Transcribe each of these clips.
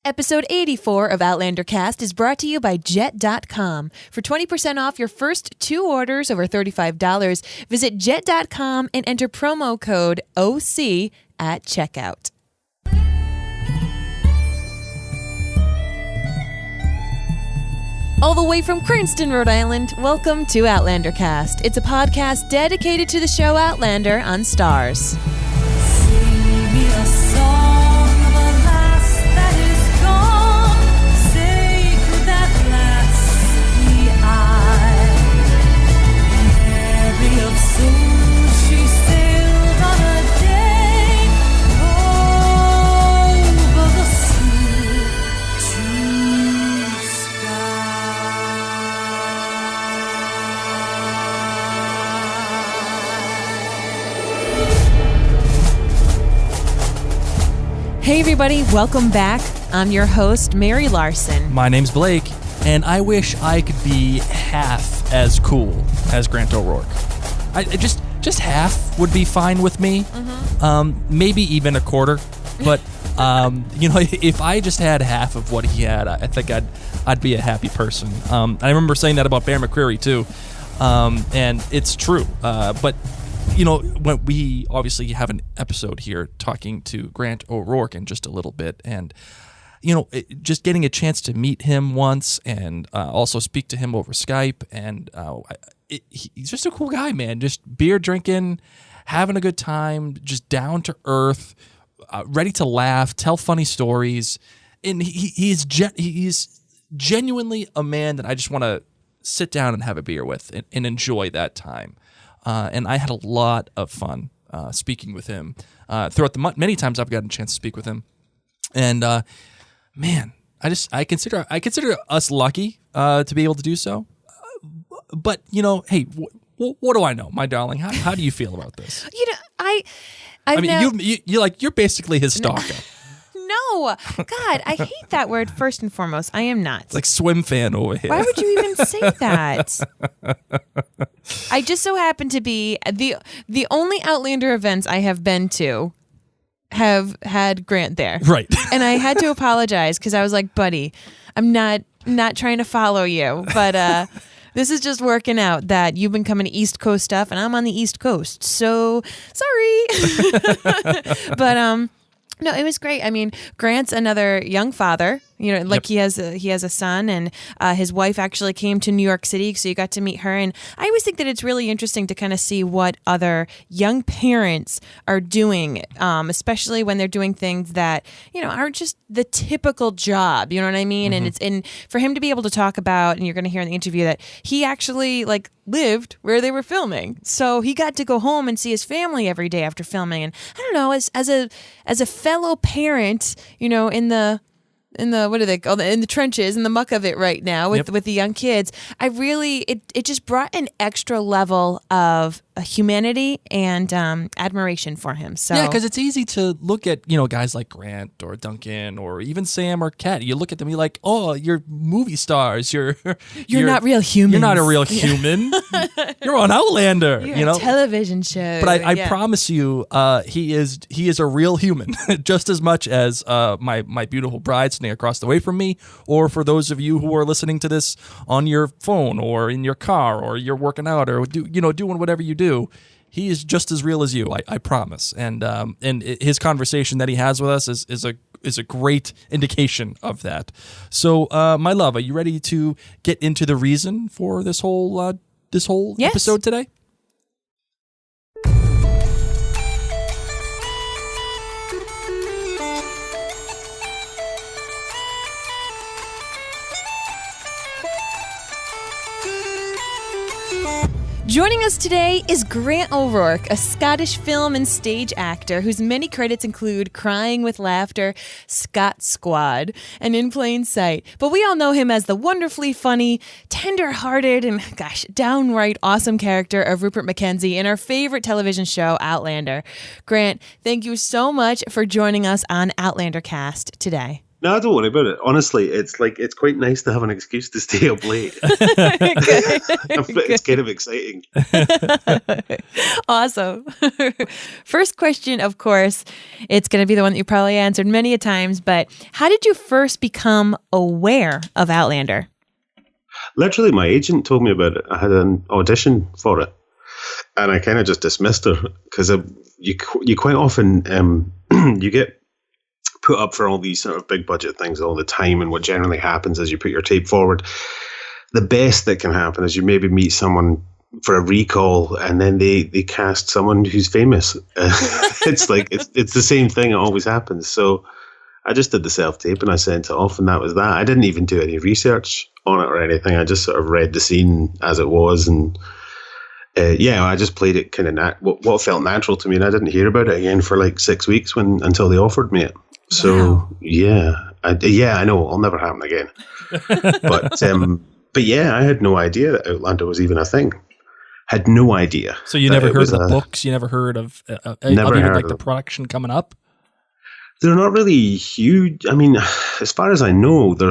Episode 84 of Outlander Cast is brought to you by Jetcom. For 20% off your first 2 orders over $35, visit Jet.com and enter promo code OC at checkout. All the way from Cranston, Rhode Island, welcome to Outlander Cast. It's a podcast dedicated to the show Outlander on Starz. Sing me a song of a lass that is gone, sacred that lassie eye. Mary of soul, she sailed on a day over the sea to Hey everybody, welcome back. I'm your host, Mary Larson. My name's Blake, and I wish I could be half as cool as Grant O'Rourke. Just half would be fine with me. Maybe even a quarter. But if I just had half of what he had, I think I'd be a happy person. I remember saying that about Bear McCreary too, and it's true. But when we obviously have an episode here talking to Grant O'Rourke in just a little bit, and just getting a chance to meet him once and also speak to him over Skype, and he's just a cool guy, man. Just beer drinking, having a good time, just down to earth, ready to laugh, tell funny stories, and he's genuinely a man that I just want to sit down and have a beer with and enjoy that time. And I had a lot of fun speaking with him throughout the month. Many times I've gotten a chance to speak with him, and man, I consider us lucky to be able to do so. But hey, what do I know, my darling? How do you feel about this? You're basically his stalker. No, God, I hate that word. First and foremost, I am not. It's like swim fan over here. Why would you even say that? I just so happen to be the only Outlander events I have been to have had Grant there. Right. And I had to apologize because I was like, buddy, I'm not trying to follow you, but this is just working out that you've been coming to East Coast stuff and I'm on the East Coast. So sorry. But no, it was great. I mean, Grant's another young father. Yep. he has a son, and his wife actually came to New York City, so you got to meet her. And I always think that it's really interesting to kind of see what other young parents are doing, especially when they're doing things that aren't just the typical job. You know what I mean? Mm-hmm. And for him to be able to talk about, and you're going to hear in the interview that he actually lived where they were filming, so he got to go home and see his family every day after filming. And I don't know, as a fellow parent, in the what do they call it? In the trenches, in the muck of it right now with the young kids, I really it just brought an extra level of humanity and admiration for him. So yeah, because it's easy to look at guys like Grant or Duncan or even Sam or Kat. You look at them, you're like, oh, you're movie stars. You're not real humans. You're not a real human. You're on Outlander. You're a television show. But I promise you, he is a real human, just as much as my beautiful bride sitting across the way from me, or for those of you who are listening to this on your phone or in your car or you're working out or doing whatever you do. He is just as real as you, I promise. And his conversation that he has with us is a great indication of that. So, my love, are you ready to get into the reason for this whole episode today? Joining us today is Grant O'Rourke, a Scottish film and stage actor whose many credits include Crying with Laughter, Scot Squad, and In Plain Sight. But we all know him as the wonderfully funny, tender-hearted, and downright awesome character of Rupert Mackenzie in our favorite television show, Outlander. Grant, thank you so much for joining us on Outlander Cast today. No, don't worry about it. Honestly, it's quite nice to have an excuse to stay up late. It's kind of exciting. Awesome. First question, of course, it's going to be the one that you probably answered many a times, but how did you first become aware of Outlander? Literally, my agent told me about it. I had an audition for it, and I kind of just dismissed her because you quite often you get put up for all these sort of big budget things all the time, and what generally happens is you put your tape forward. The best that can happen is you maybe meet someone for a recall, and then they cast someone who's famous. It's like it's the same thing. It always happens. So I just did the self-tape and I sent it off, and that was that. I didn't even do any research on it or anything. I just sort of read the scene as it was, and I just played it kind of what felt natural to me, and I didn't hear about it again for like 6 weeks until they offered me it. So Wow. I know it'll never happen again. But yeah, I had no idea that Outlander was even a thing. Had no idea. So you that never it heard was of the books? You never heard of Never heard like of the them. production coming up? They're not really huge. I mean, as far as I know, they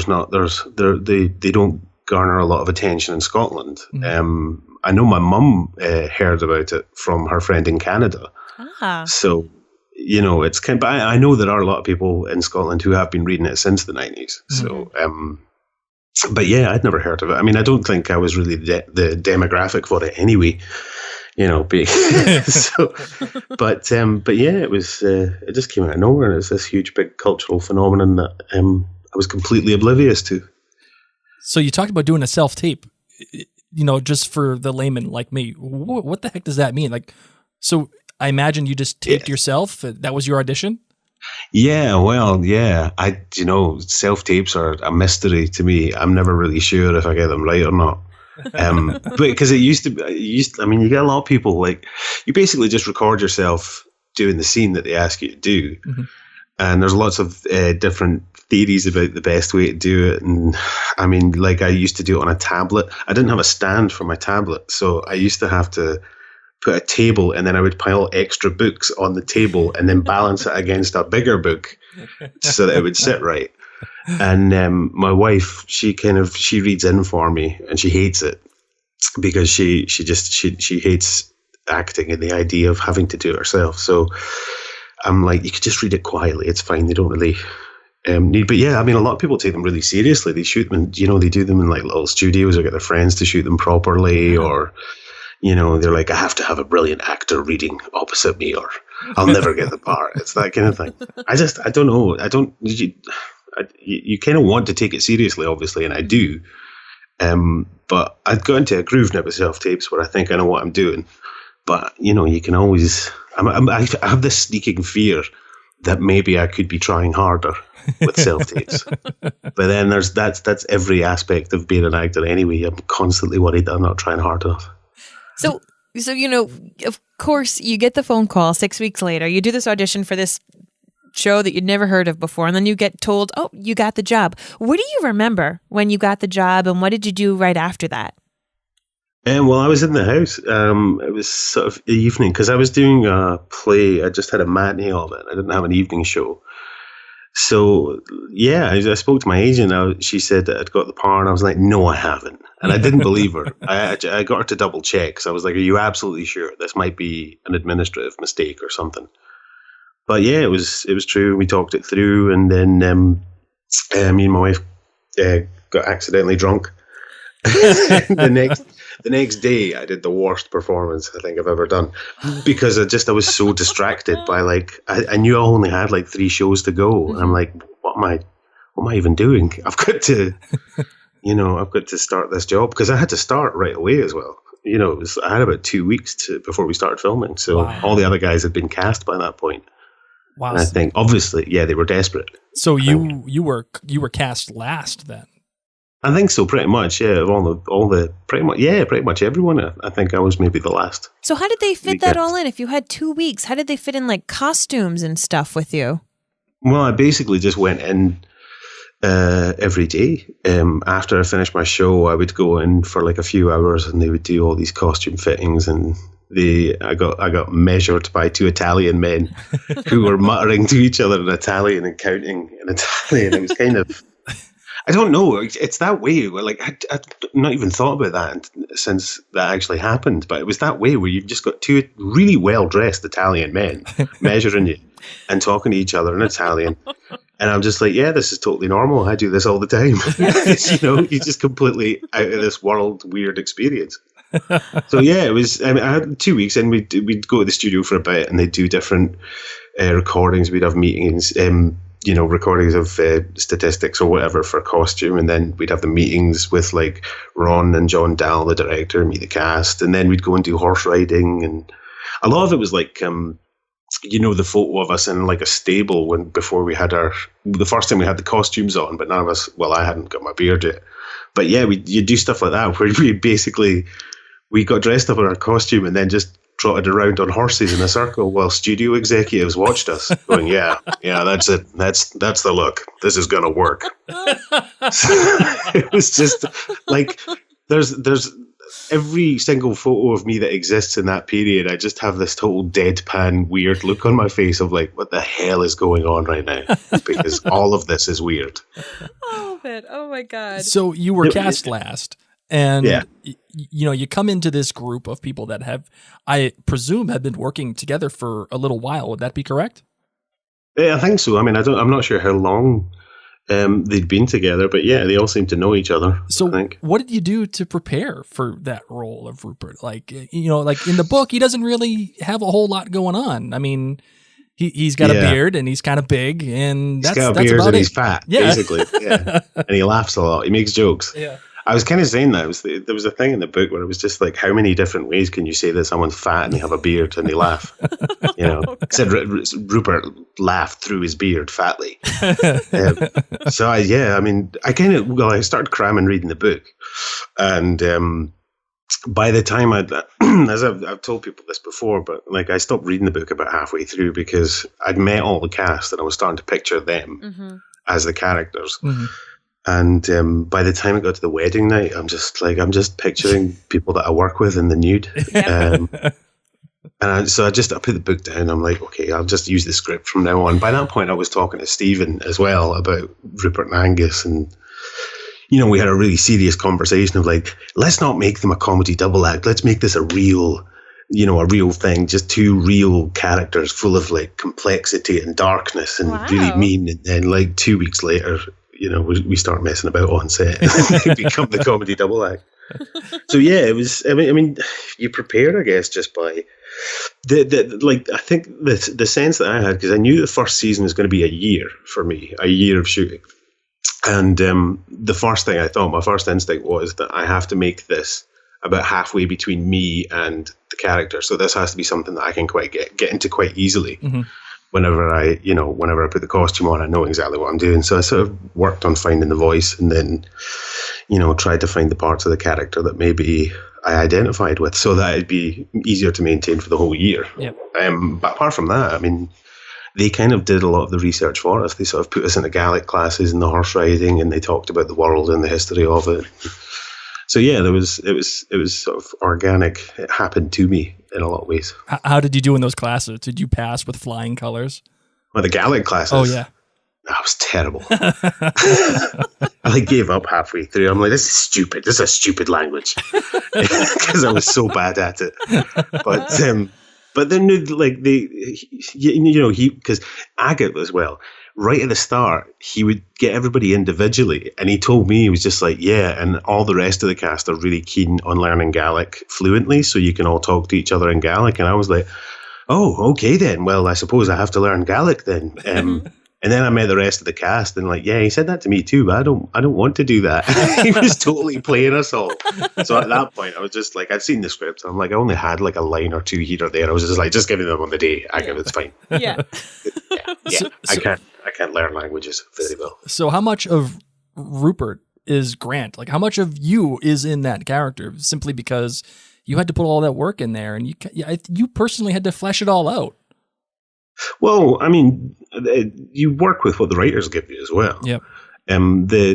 don't garner a lot of attention in Scotland. Mm-hmm. I know my mum heard about it from her friend in Canada. Ah, So, it's kind. But I know there are a lot of people in Scotland who have been reading it since the 90s. So, but yeah, I'd never heard of it. I mean, I don't think I was really the demographic for it anyway. But yeah, it was. It just came out of nowhere, and it's this huge, big cultural phenomenon that I was completely oblivious to. So you talked about doing a self-tape, just for the layman like me. What the heck does that mean? Like, so I imagine you just taped yourself. That was your audition? Yeah, well, yeah. Self-tapes are a mystery to me. I'm never really sure if I get them right or not. But because you get a lot of people, like, you basically just record yourself doing the scene that they ask you to do. Mm-hmm. And there's lots of different theories about the best way to do it. And I mean, like, I used to do it on a tablet. I didn't have a stand for my tablet, so I used to have to put a table, and then I would pile extra books on the table and then balance it against a bigger book so that it would sit right. And my wife, she reads in for me, and she hates it because she hates acting and the idea of having to do it herself. So I'm like, you could just read it quietly. It's fine. They don't really need. But yeah, I mean, a lot of people take them really seriously. They shoot them, they do them in like little studios or get their friends to shoot them properly, or they're like, I have to have a brilliant actor reading opposite me, or I'll never get the part. It's that kind of thing. I don't know. You kind of want to take it seriously, obviously, and I do. But I've got into a groove now with self-tapes where I think I know what I'm doing. But, you can always... I have this sneaking fear that maybe I could be trying harder with self-tapes. But then that's every aspect of being an actor anyway. I'm constantly worried that I'm not trying hard enough. So of course, you get the phone call 6 weeks later. You do this audition for this show that you'd never heard of before, and then you get told, oh, you got the job. What do you remember when you got the job, and what did you do right after that? Well, I was in the house. It was sort of evening because I was doing a play. I just had a matinee of it. I didn't have an evening show. So, yeah, I spoke to my agent. She said that I'd got the part, and I was like, no, I haven't. And I didn't believe her. I got her to double check. So I was like, are you absolutely sure? This might be an administrative mistake or something. But yeah, it was true. We talked it through, and then me and my wife got accidentally drunk. The next day, I did the worst performance I think I've ever done because I was so distracted by I knew I only had 3 shows to go, and I'm like, what am I even doing? I've got to, I've got to start this job because I had to start right away as well. I had about 2 weeks before we started filming, so Wow. all the other guys had been cast by that point. Wow. And I think obviously, yeah, they were desperate. So you were cast last then. I think so, pretty much. Yeah, pretty much everyone. I think I was maybe the last. So how did they fit that all in? If you had 2 weeks, how did they fit in costumes and stuff with you? Well, I basically just went in every day. After I finished my show, I would go in for a few hours, and they would do all these costume fittings, and I got measured by two Italian men who were muttering to each other in Italian and counting in Italian. It was kind of, I don't know. It's that way. Like I've not even thought about that since that actually happened. But it was that way where you've just got two really well dressed Italian men measuring you and talking to each other in Italian. And I'm just like, yeah, this is totally normal. I do this all the time. You just completely out of this world weird experience. So yeah, it was. I mean, I had 2 weeks, and we'd go to the studio for a bit, and they'd do different recordings. We'd have meetings, recordings of statistics or whatever for costume, and then we'd have the meetings with like Ron and John Dahl, the director, meet the cast, and then we'd go and do horse riding, and a lot of it was like. The photo of us in like a stable before we had the first time we had the costumes on, but none of us, well, I hadn't got my beard yet. But yeah, you do stuff like that where we got dressed up in our costume and then just trotted around on horses in a circle while studio executives watched us going, yeah, that's it. That's the look. This is going to work. So it was just like, there's every single photo of me that exists in that period, I just have this total deadpan weird look on my face of like, what the hell is going on right now? Because all of this is weird. All of it. Oh my God. So you were cast last, and you come into this group of people that I presume, have been working together for a little while. Would that be correct? Yeah, I think so. I mean, I'm not sure how long they'd been together, but yeah, they all seem to know each other. So I think. What did you do to prepare for that role of Rupert? Like, like in the book, he doesn't really have a whole lot going on. I mean, he's got a beard and he's kind of big, and that's got a beard about and it. He's fat, basically. Yeah. And he laughs a lot. He makes jokes. Yeah. I was kind of saying that. There was a thing in the book where it was just like, how many different ways can you say that someone's fat and they have a beard and they laugh? Said Rupert laughed through his beard fatly. I started cramming reading the book. And by the time as I've told people this before, but like I stopped reading the book about halfway through because I'd met all the cast and I was starting to picture them as the characters. Mm-hmm. And by the time it got to the wedding night, I'm just picturing people that I work with in the nude. So I put the book down. I'm like, okay, I'll just use the script from now on. By that point, I was talking to Stephen as well about Rupert and Angus. And, we had a really serious conversation of like, let's not make them a comedy double act. Let's make this a real thing. Just two real characters full of like complexity and darkness and really mean. And then like 2 weeks later, we start messing about on set and they become the comedy double act. So yeah, it was, I mean, you prepare, I guess, just by I think the sense that I had, because I knew the first season was going to be a year of shooting. And the first thing I thought, my first instinct was that I have to make this about halfway between me and the character. So this has to be something that I can quite get into quite easily. Mm-hmm. Whenever I put the costume on, I know exactly what I'm doing. So I sort of worked on finding the voice and then, tried to find the parts of the character that maybe I identified with so that it'd be easier to maintain for the whole year. Yep. But apart from that, I mean, they kind of did a lot of the research for us. They sort of put us into Gaelic classes and the horse riding, and they talked about the world and the history of it. So yeah, it was sort of organic. It happened to me in a lot of ways. How did you do in those classes? Did you pass with flying colors? Well, the Gaelic classes. Oh yeah, that was terrible. I gave up halfway through. I'm like, this is stupid. This is a stupid language because I was so bad at it. But then like because Agate as well. Right at the start, he would get everybody individually, and he told me, he was just like, yeah, and all the rest of the cast are really keen on learning Gaelic fluently, so you can all talk to each other in Gaelic. And I was like, oh, okay then. Well, I suppose I have to learn Gaelic then. And then I met the rest of the cast, and like, yeah, he said that to me too, but I don't want to do that. He was totally playing us all. So at that point, I was just like, I'd seen the script. I'm like, I only had like a line or two here or there. I was just like, just give me them on the day. It's fine. Yeah. So, I can't learn languages very well. So how much of Rupert is Grant? Like, how much of you is in that character? Simply because you had to put all that work in there, and you personally had to flesh it all out. Well, I mean, you work with what the writers give you as well. Yep.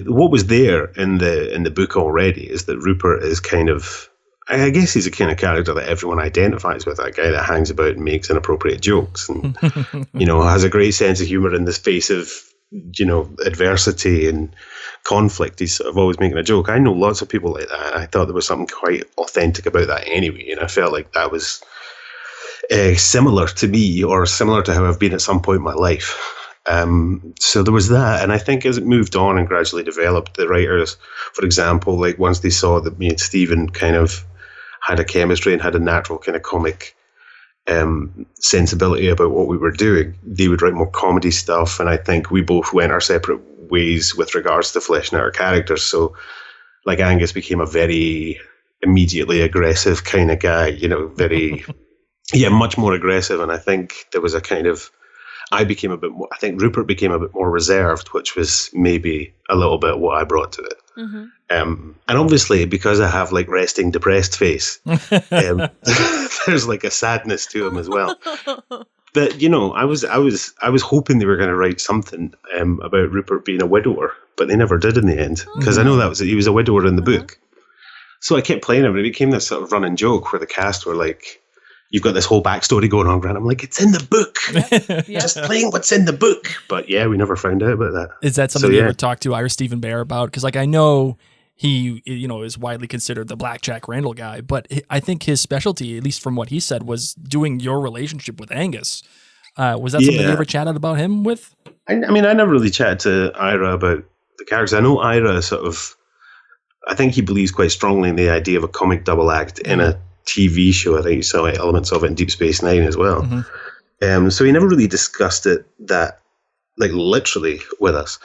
What was there in the book already is that Rupert is kind of I guess he's a kind of character that everyone identifies with, that guy that hangs about and makes inappropriate jokes and, has a great sense of humor in the face of, adversity and conflict. He's sort of always making a joke. I know lots of people like that. I thought there was something quite authentic about that anyway, and I felt like that was similar to me, or similar to how I've been at some point in my life. So there was that, and I think as it moved on and gradually developed, the writers, for example, like once they saw that me and Stephen kind of had a chemistry and had a natural kind of comic sensibility about what we were doing, they would write more comedy stuff, and I think we both went our separate ways with regards to fleshing out our characters. So like Angus became a very immediately aggressive kind of guy, very much more aggressive, and I think there was a kind of, I think Rupert became a bit more reserved, which was maybe a little bit what I brought to it. Mm-hmm. And obviously, because I have like resting depressed face, there's like a sadness to him as well. But I was hoping they were going to write something about Rupert being a widower, but they never did in the end, because I know he was a widower in the book. So I kept playing him, and it became this sort of running joke where the cast were like, "You've got this whole backstory going on, Grant." I'm like, "It's in the book. Just playing what's in the book." But yeah, we never found out about that. Is that something you ever talked to Ira Stephen Bear about? Because I know he, is widely considered the Black Jack Randall guy, but I think his specialty, at least from what he said, was doing your relationship with Angus. Was that something you ever chatted about him with? I never really chatted to Ira about the characters. I know Ira I think he believes quite strongly in the idea of a comic double act in a TV show. I think you saw elements of it in Deep Space Nine as well. Mm-hmm. So he never really discussed it that, like, literally with us.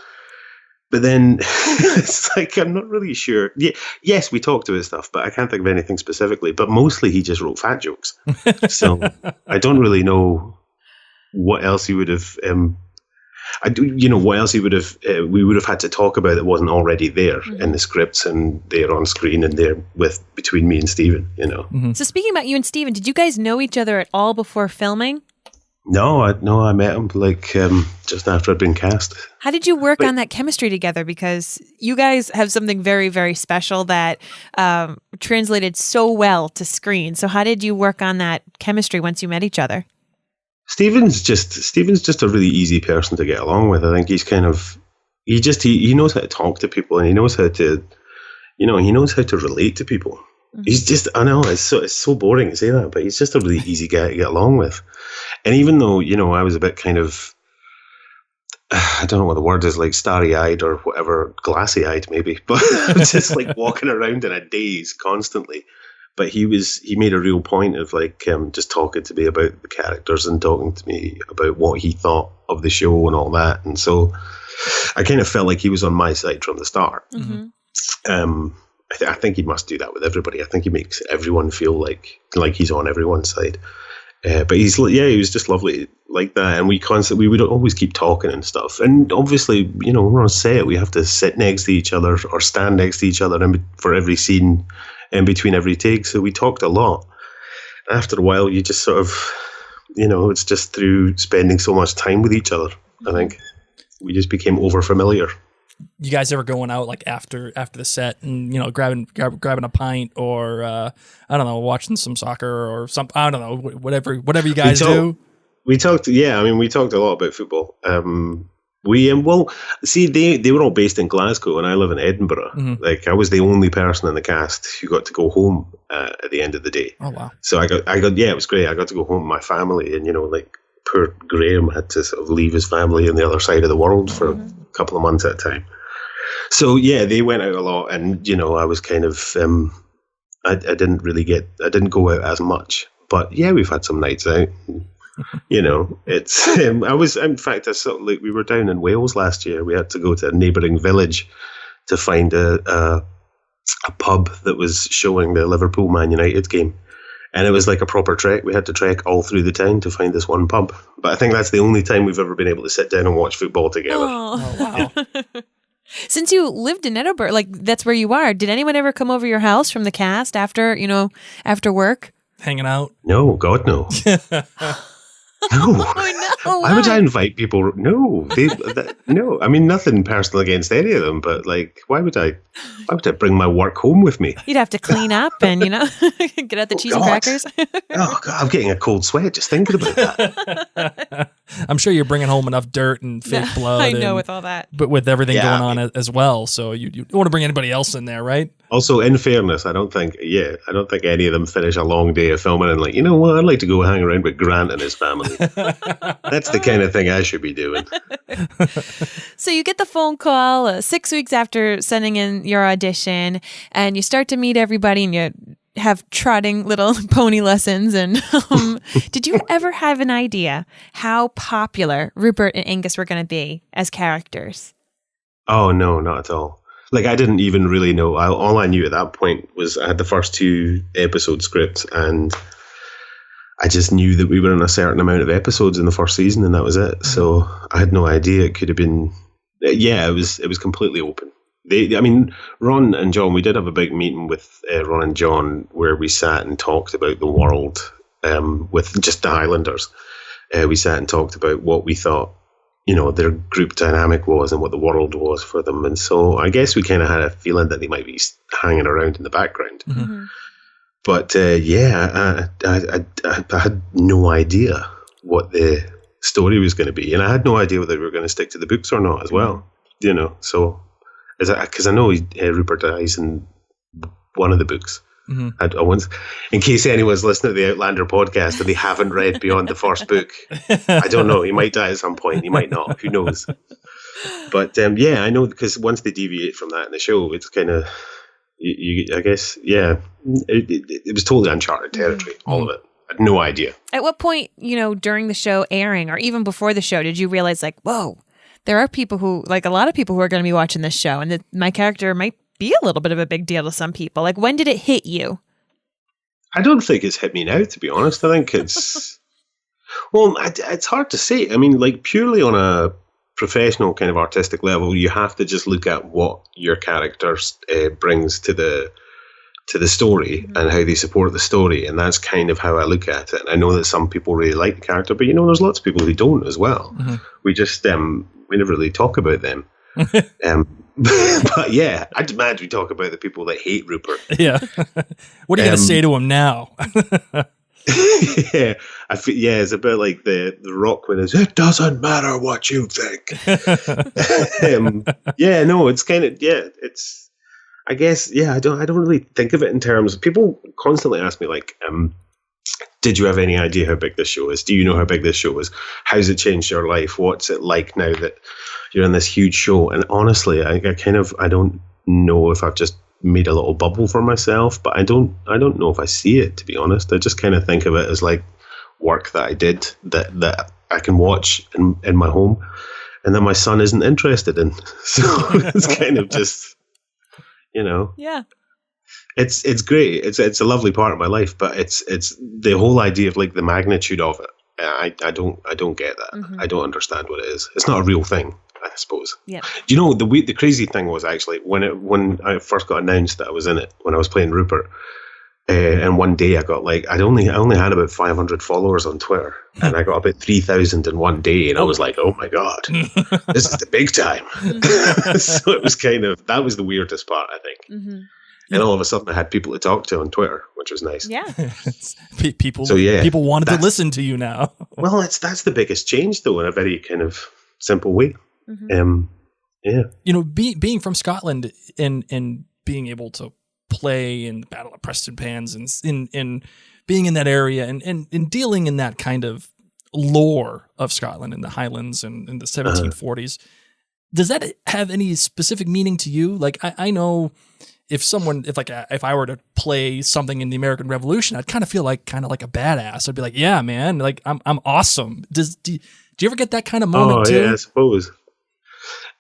But then it's like, I'm not really sure. Yeah, yes, we talked to his stuff, but I can't think of anything specifically. But mostly he just wrote fat jokes. So I don't really know what else he would have. What else he would have. We would have had to talk about that wasn't already there in the scripts and there on screen and there between me and Stephen. Mm-hmm. So speaking about you and Stephen, did you guys know each other at all before filming? No, I met him just after I'd been cast. How did you work on that chemistry together? Because you guys have something very, very special that translated so well to screen. So how did you work on that chemistry once you met each other? Stephen's just a really easy person to get along with. I think he's kind of he knows how to talk to people, and he knows how to relate to people. Mm-hmm. He's just, I know it's so boring to say that, but he's just a really easy guy to get along with. And even though, I was a bit kind of, I don't know what the word is, like starry-eyed or whatever, glassy-eyed maybe, but just like walking around in a daze constantly. But he made a real point of just talking to me about the characters and talking to me about what he thought of the show and all that. And so I kind of felt like he was on my side from the start. Mm-hmm. I think he must do that with everybody. I think he makes everyone feel like he's on everyone's side. But he was just lovely like that. And we would always keep talking and stuff. And obviously, we're on set. We have to sit next to each other or stand next to each other for every scene in between every take. So we talked a lot. After a while, you just sort of, it's just through spending so much time with each other. I think we just became over familiar. You guys ever going out like after the set and grabbing a pint or I don't know, watching some soccer or something? I don't know, whatever you guys do. We talked a lot about football. They were all based in Glasgow and I live in Edinburgh. Mm-hmm. Like I was the only person in the cast who got to go home at the end of the day. Oh wow! So I got it was great. I got to go home with my family, and poor Graham had to sort of leave his family on the other side of the world for a couple of months at a time. So yeah, they went out a lot, and I was kind of I didn't go out as much, but yeah, we've had some nights out. It's we were down in Wales last year. We had to go to a neighbouring village to find a pub that was showing the Liverpool Man United game. And it was like a proper trek. We had to trek all through the town to find this one pub. But I think that's the only time we've ever been able to sit down and watch football together. Oh wow. Since you lived in Edinburgh, that's where you are, did anyone ever come over your house from the cast after work? Hanging out? No, God no. No. Oh no! Why would I invite people? No, no. I mean, nothing personal against any of them, but like, why would I bring my work home with me? You'd have to clean up and get out the cheese and God. crackers. Oh God, I'm getting a cold sweat just thinking about that. I'm sure you're bringing home enough dirt and fake blood. I know and- with all that. but with everything Yeah, going on as well, so you don't want to bring anybody else in there, right? Also, in fairness, I don't think any of them finish a long day of filming and like, you know what, I'd like to go hang around with Grant and his family. That's the kind of thing I should be doing. So you get the phone call 6 weeks after sending in your audition, and you start to meet everybody, and you have trotting little pony lessons. And did you ever have an idea how popular Rupert and Angus were going to be as characters? Oh no, not at all. Like, I didn't even really know. All I knew at that point was I had the first 2 episode scripts, and I just knew that we were in a certain amount of episodes in the first season, and that was it. So I had no idea. It could have been, yeah, it was completely open. I mean, Ron and John, we did have a big meeting with Ron and John where we sat and talked about the world with just the Highlanders. We sat and talked about what we thought, their group dynamic was and what the world was for them. And so I guess we kind of had a feeling that they might be hanging around in the background. Mm-hmm. But I had no idea what the story was going to be. And I had no idea whether we were going to stick to the books or not as well, So, because I know Rupert dies in one of the books. Mm-hmm. I once, in case anyone's listening to the Outlander podcast and they haven't read beyond the first book, I don't know. He might die at some point. He might not. Who knows? But I know, because once they deviate from that in the show, it's kind of, I guess, it was totally uncharted territory. All of it. I had no idea. At what point, during the show airing or even before the show, did you realize like, whoa, there are people who, like a lot of people who are going to be watching this show, and that my character might be a little bit of a big deal to some people. Like, when did it hit you? I don't think it's hit me now, to be honest. I think it's, well, it's hard to say. I mean, like, purely on a professional kind of artistic level, you have to just look at what your character brings to the story and how they support the story. And that's kind of how I look at it. And I know that some people really like the character, but there's lots of people who don't as well. Mm-hmm. We just, we never really talk about them. But yeah, I demand we talk about the people that hate Rupert. Yeah. What are you going to say to him now? Yeah, it's a bit like the Rock when it's, it doesn't matter what you think. It's kind of, it's, I guess, I don't really think of it in terms, people constantly ask me like, did you have any idea how big this show is? Do you know how big this show is? How's it changed your life? What's it like now that you're in this huge show? And honestly, I don't know if I've just made a little bubble for myself, but I don't know if I see it, to be honest. I just kind of think of it as like work that I did that I can watch in my home and that my son isn't interested in. So it's kind of just, Yeah. It's great. It's a lovely part of my life, but it's the whole idea of like the magnitude of it. I don't get that. Mm-hmm. I don't understand what it is. It's not a real thing, I suppose. Yeah. Do you know the crazy thing was actually when I first got announced that I was in it, when I was playing Rupert, and one day I got like I only had about 500 followers on Twitter, and I got about 3,000 in one day, and I was like, oh my god, this is the big time. So it was that was the weirdest part, I think. Mm-hmm. And all of a sudden, I had people to talk to on Twitter, which was nice. Yeah, people. So people wanted to listen to you now. Well, that's the biggest change, though, in a very kind of simple way. Mm-hmm. Being from Scotland and being able to play in the Battle of Preston Pans and in being in that area and dealing in that kind of lore of Scotland in the Highlands and in the 1740s. Does that have any specific meaning to you? Like, I know. If I were to play something in the American Revolution, I'd kind of feel like a badass. I'd be like, yeah, man, like I'm awesome. Do you ever get that kind of moment too? Yeah, I suppose.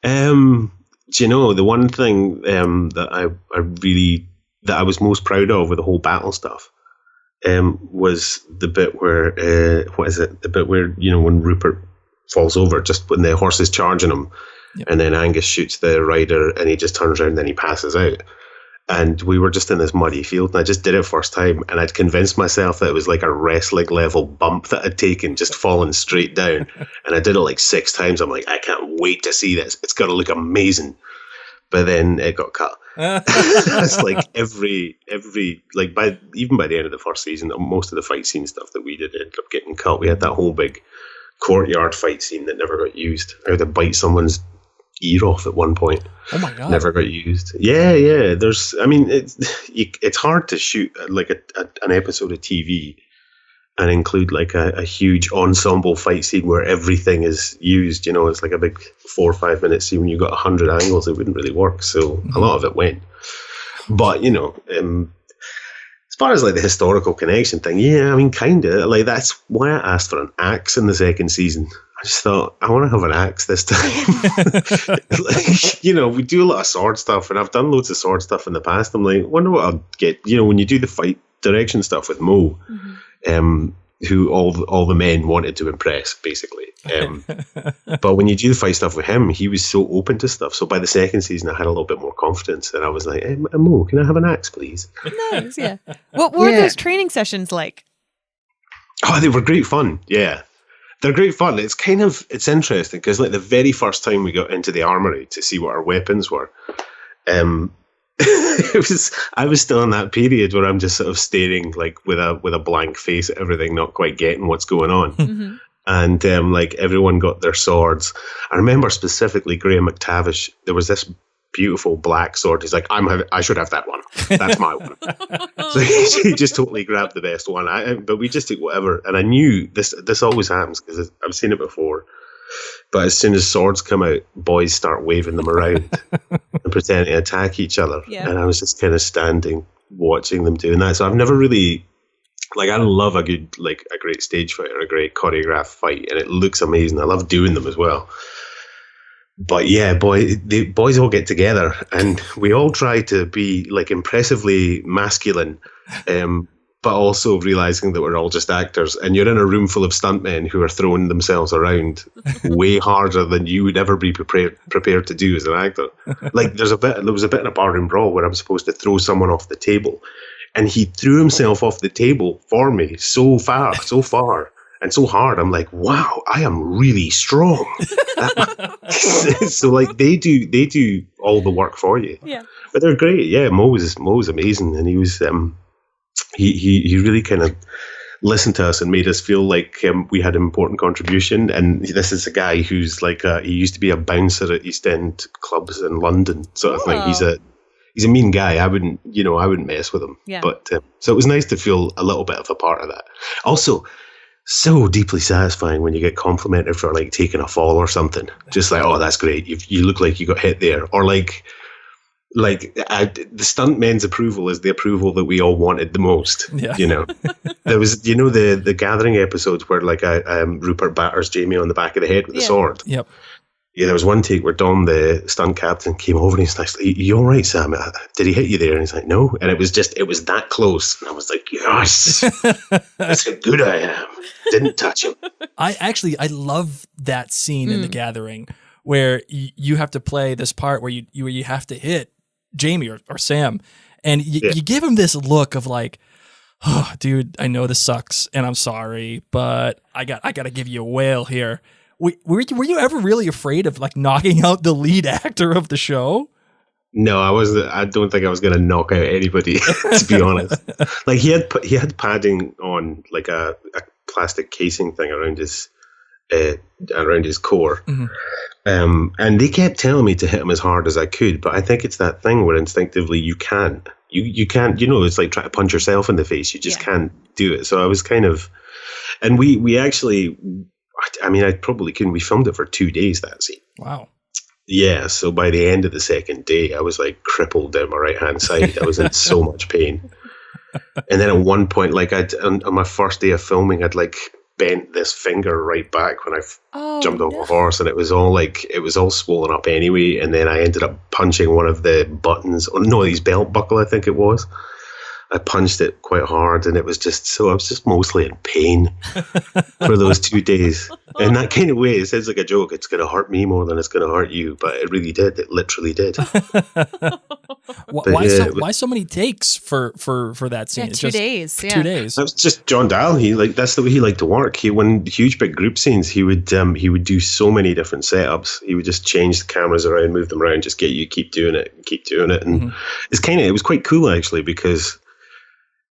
The one thing that I was most proud of with the whole battle stuff was the bit where the bit where when Rupert falls over, just when the horse is charging him, and then Angus shoots the rider and he just turns around and then he passes out. And we were just in this muddy field, and I just did it first time, and I'd convinced myself that it was like a wrestling level bump that I'd taken, just falling straight down. And I did it like 6 times. I'm like, I can't wait to see this. It's going to look amazing. But then it got cut. It's like every like even by the end of the first season, most of the fight scene stuff that we did ended up getting cut. We had that whole big courtyard fight scene that never got used. I had to bite someone's ear off at one point. Oh my god! Never got used. Yeah. It's hard to shoot like an episode of TV and include like a huge ensemble fight scene where everything is used. You know, it's like a big 4 or 5 minute scene. When you got 100 angles, it wouldn't really work. So a lot of it went. But you know, as far as like the historical connection thing, yeah, I mean, kind of like that's why I asked for an axe in the second season. I just thought, I want to have an axe this time. Like, you know, we do a lot of sword stuff, and I've done loads of sword stuff in the past. I'm like, wonder what I'll get. You know, when you do the fight direction stuff with Mo, who all the men wanted to impress, basically. But when you do the fight stuff with him, he was so open to stuff. So by the second season, I had a little bit more confidence, and I was like, hey, Mo, can I have an axe, please? Nice, yeah. What were those training sessions like? Oh, they were great fun. Yeah. They're great fun. It's interesting because like the very first time we got into the armory to see what our weapons were, I was still in that period where I'm just sort of staring like with a blank face at everything, not quite getting what's going on. And like everyone got their swords. I remember specifically Graham McTavish. There was this beautiful black sword. He's like, I should have that one. That's my one. So he just totally grabbed the best one. But we just took whatever. And I knew this always happens because I've seen it before. But as soon as swords come out, boys start waving them around and pretending to attack each other. Yeah. And I was just kind of standing watching them doing that. So I've never really, like, I love a great stage fight or a great choreographed fight, and it looks amazing. I love doing them as well. But yeah, the boys all get together and we all try to be like impressively masculine, but also realizing that we're all just actors. And you're in a room full of stuntmen who are throwing themselves around way harder than you would ever be prepared to do as an actor. Like there was a bit in a barroom brawl where I was supposed to throw someone off the table, and he threw himself off the table for me so far. And so hard, I'm like, wow, I am really strong. So like they do all the work for you. Yeah, but they're great. Yeah, Mo was amazing, and he was he really kind of listened to us and made us feel like we had an important contribution. And this is a guy who's like he used to be a bouncer at East End clubs in London, sort of thing. He's a mean guy. I wouldn't mess with him. Yeah. But so it was nice to feel a little bit of a part of that. Also, so deeply satisfying when you get complimented for like taking a fall or something. Just like, oh, that's great. You look like you got hit there. Or the stuntmen's approval is the approval that we all wanted the most. Yeah. You know, there was, the Gathering episodes where like Rupert batters Jamie on the back of the head with a sword. Yep. Yeah, there was one take where Dom, the stunt captain, came over and he's like, you all right, Sam? Did he hit you there? And he's like, no. And it was that close. And I was like, yes, that's how good I am. Didn't touch him. I love that scene in The Gathering where you have to play this part where you have to hit Jamie or Sam. And you give him this look of like, oh, dude, I know this sucks and I'm sorry, but I got to give you a whale here. Were you ever really afraid of like knocking out the lead actor of the show? No, I wasn't. I don't think I was going to knock out anybody, to be honest. Like he had padding on, like a plastic casing thing around his core, and they kept telling me to hit him as hard as I could. But I think it's that thing where instinctively you can't. You can't. It's like trying to punch yourself in the face. You just can't do it. So I was kind of, and we actually. I mean, I probably couldn't. We filmed it for 2 days, that scene. Wow. Yeah, so by the end of the second day, I was like crippled down my right-hand side. I was in so much pain. And then at one point, like on my first day of filming, I'd like bent this finger right back when I jumped off a horse, and it was all swollen up anyway. And then I ended up punching one of the buttons, his belt buckle, I think it was. I punched it quite hard, and I was just mostly in pain for those 2 days. In that kind of way, it sounds like a joke. It's going to hurt me more than it's going to hurt you, but it really did. It literally did. Why so many takes for that scene? Yeah, It's 2 just days. 2 Yeah. days. That was just John Dahl. That's the way he liked to work. When huge big group scenes, he would do so many different setups. He would just change the cameras around, move them around, just get you keep doing it, and it was quite cool actually, because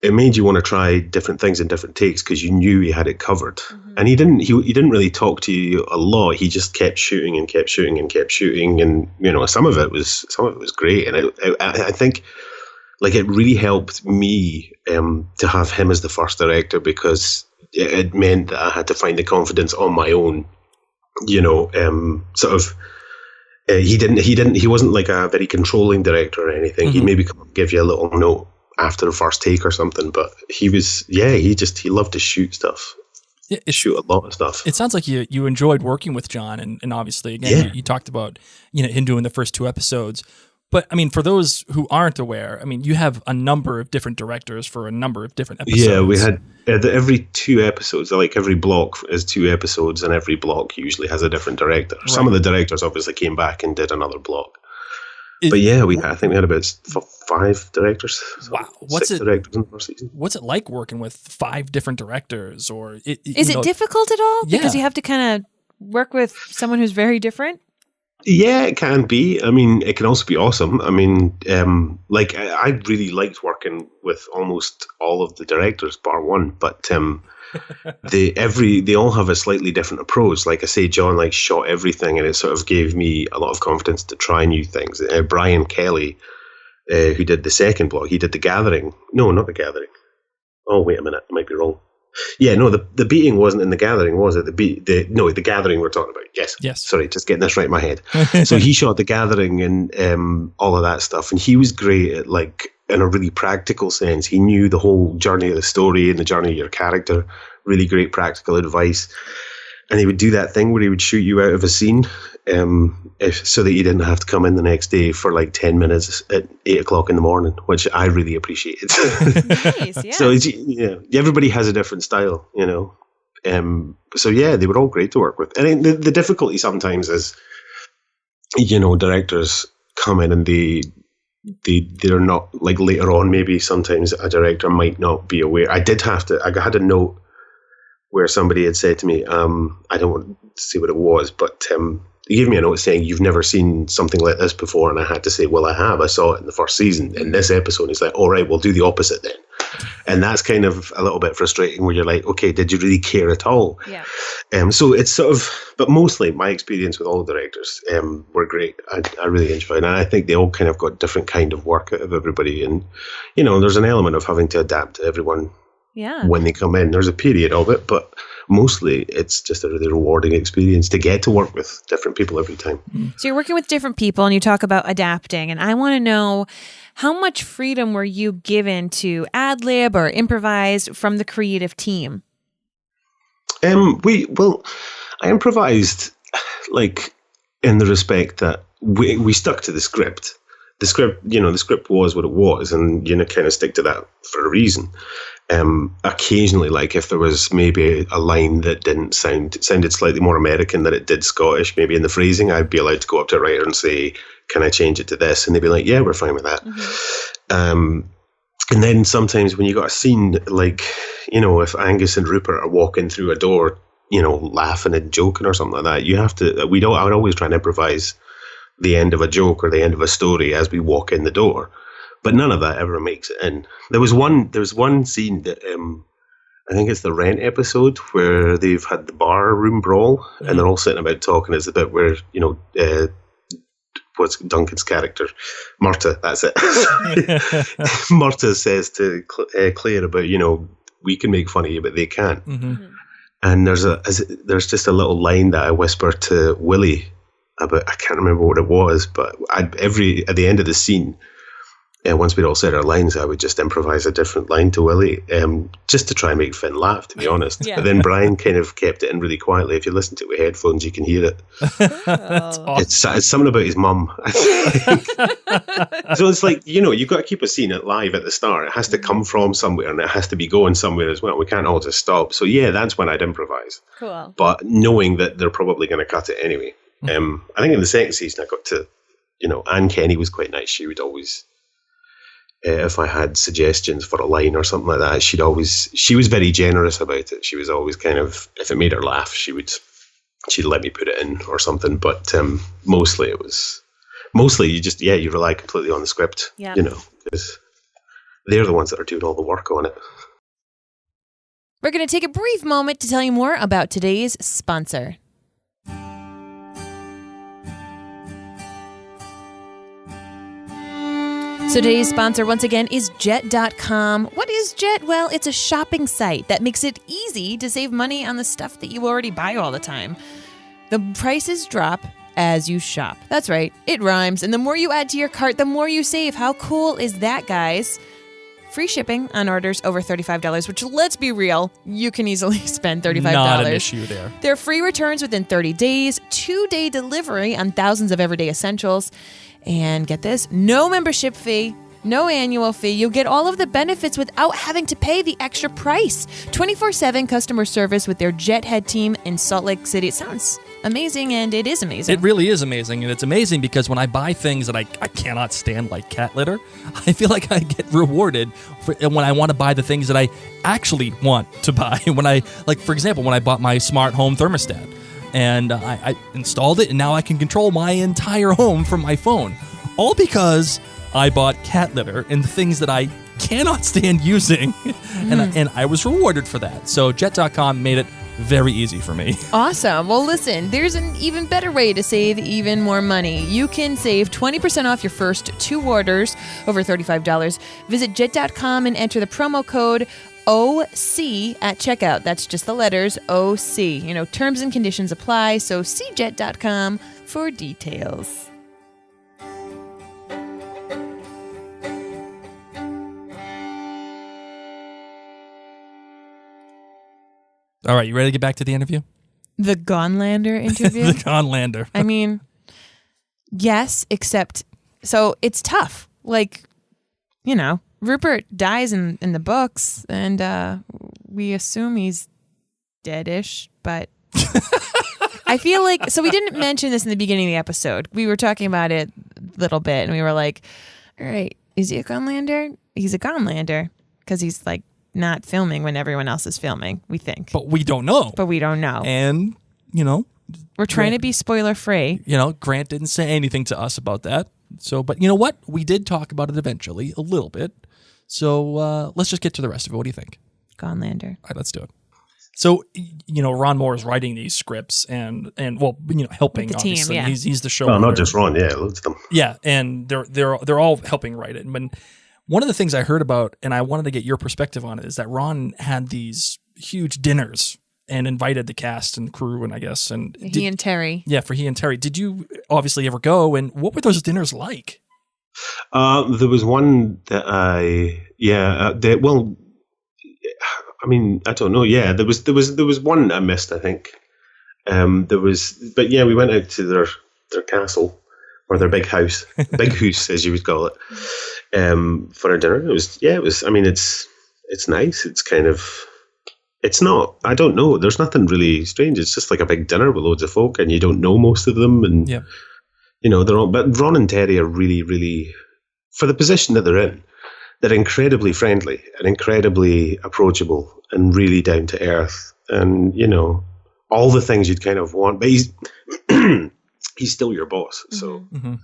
it made you want to try different things in different takes because you knew he had it covered. And he didn't really talk to you a lot. He just kept shooting and kept shooting and kept shooting, and some of it was great. And I think like it really helped me to have him as the first director, because it meant that I had to find the confidence on my own. He wasn't like a very controlling director or anything. He'd maybe give you a little note after the first take or something, but he loved to shoot stuff. Shoot a lot of stuff. It sounds like you enjoyed working with John, and obviously again you talked about him doing the first 2 episodes. But I mean, for those who aren't aware, I mean, you have a number of different directors for a number of different episodes. Yeah, we had every 2 episodes, like every block is 2 episodes, and every block usually has a different director. Right. Some of the directors obviously came back and did another block. But yeah, I think we had about 5 directors. Wow, 6 directors in the first season. What's it like working with 5 different directors? Or is it difficult at all? Yeah. Because you have to kind of work with someone who's very different. Yeah, it can be. I mean, it can also be awesome. I mean, I really liked working with almost all of the directors, bar one. But they all have a slightly different approach. Like I say, John shot everything, and it sort of gave me a lot of confidence to try new things. Brian Kelly, who did the second block, he did The Gathering. No, not The Gathering. Oh, wait a minute, I might be wrong. Yeah, no, the beating wasn't in The Gathering, was it? The Gathering we're talking about. Yes. Sorry, just getting this right in my head. So he shot The Gathering and all of that stuff, and he was great at in a really practical sense. He knew the whole journey of the story and the journey of your character. Really great practical advice. And he would do that thing where he would shoot you out of a scene so that you didn't have to come in the next day for 10 minutes at 8 o'clock in the morning, which I really appreciated. Nice, yeah. So everybody has a different style, so yeah, they were all great to work with. And the difficulty sometimes is, directors come in and they're not later on. Maybe sometimes a director might not be aware. I had a note where somebody had said to me, I don't want to say what it was, but he gave me a note saying, "You've never seen something like this before." And I had to say, well, I have. I saw it in the first season. In this episode, he's like, all right, we'll do the opposite then. And that's kind of a little bit frustrating, where you're like, okay, did you really care at all? Yeah. So it's sort of, but mostly my experience with all the directors were great. I really enjoyed it. And I think they all kind of got different kind of work out of everybody. And, there's an element of having to adapt to everyone. Yeah. When they come in, there's a period of it, but mostly it's just a really rewarding experience to get to work with different people every time. So you're working with different people, and you talk about adapting, and I want to know, how much freedom were you given to ad-lib or improvise from the creative team? I improvised in the respect that we stuck to the script. The script was what it was, and kind of stick to that for a reason. Occasionally, if there was maybe a line that sounded slightly more American than it did Scottish, maybe in the phrasing, I'd be allowed to go up to a writer and say, "Can I change it to this?" And they'd be like, "Yeah, we're fine with that." Mm-hmm. And then sometimes when you got a scene if Angus and Rupert are walking through a door, laughing and joking or something like that, you have to. I would always try and improvise the end of a joke or the end of a story as we walk in the door. But none of that ever makes it in. There was one scene that I think it's the Rent episode where they've had the bar room brawl and they're all sitting about talking. It's the bit where what's Duncan's character, Murta. That's it. Murta says to Claire about we can make fun of you, but they can't. Mm-hmm. And there's just a little line that I whisper to Willie about. I can't remember what it was, but at the end of the scene. Once we'd all said our lines, I would just improvise a different line to Willie, just to try and make Finn laugh, to be honest. Yeah. But then Brian kind of kept it in really quietly. If you listen to it with headphones, you can hear it. Awesome. It's something about his mum, I think. So it's you've got to keep a scene live at the start. It has to come from somewhere, and it has to be going somewhere as well. We can't all just stop. So yeah, that's when I'd improvise. Cool. But knowing that they're probably going to cut it anyway. I think in the second season, I got to, Anne Kenny was quite nice. She would always if I had suggestions for a line or something like that, she was very generous about it. She was always kind of, if it made her laugh, she'd let me put it in or something. But mostly you rely completely on the script, Yeah. because they're the ones that are doing all the work on it. We're going to take a brief moment to tell you more about today's sponsor. So today's sponsor, once again, is Jet.com. What is Jet? Well, it's a shopping site that makes it easy to save money on the stuff that you already buy all the time. The prices drop as you shop. That's right, it rhymes. And the more you add to your cart, the more you save. How cool is that, guys? Free shipping on orders over $35, which, let's be real, you can easily spend $35. Not an issue there. There are free returns within 30 days, 2-day delivery on thousands of everyday essentials. And get this, no membership fee, no annual fee. You'll get all of the benefits without having to pay the extra price. 24/7 customer service with their Jethead team in Salt Lake City. It sounds amazing, and it is amazing. It really is amazing, and it's amazing because when I buy things that I cannot stand, like cat litter, I feel like I get rewarded when I want to buy the things that I actually want to buy. For example, when I bought my smart home thermostat, and I installed it, and now I can control my entire home from my phone, all because I bought cat litter and things that I cannot stand using, and I was rewarded for that. So Jet.com made it very easy for me. Awesome. Well, listen, there's an even better way to save even more money. You can save 20% off your first 2 orders over $35. Visit Jet.com and enter the promo code OC at checkout. That's just the letters OC. Terms and conditions apply, so see Jet.com for details. All right, you ready to get back to the interview? The Goinglander interview? The Goinglander. I mean, yes, except, so it's tough. Rupert dies in the books, and we assume he's deadish, but I feel like, so we didn't mention this in the beginning of the episode. We were talking about it a little bit, and we were like, all right, is he a Goinglander? He's a Goinglander, because he's not filming when everyone else is filming, we think. But we don't know. And, we're trying to be spoiler free. Grant didn't say anything to us about that. So, but you know what? We did talk about it eventually, a little bit. So let's just get to the rest of it. What do you think? Goinglander. All right, let's do it. So, Ron Moore is writing these scripts and helping the team, obviously. yeah. He's the showrunner. Well, not just Ron, loads of them. Yeah, and they're all helping write it. And one of the things I heard about, and I wanted to get your perspective on it, is that Ron had these huge dinners and invited the cast and crew, and I guess and He and Terry. Yeah, for he and Terry. Did you obviously ever go? And what were those dinners like? There was one that I don't know. Yeah, there was one I missed, I think. We went out to their castle, or their big house, big house as you would call it, for a dinner. It's nice. It's kind of, it's not, I don't know. There's nothing really strange. It's just like a big dinner with loads of folk, and you don't know most of them, and they're all. But Ron and Terry are really, really, for the position that they're in, they're incredibly friendly and incredibly approachable and really down to earth, and all the things you'd kind of want. But he's still your boss, so. Mm-hmm.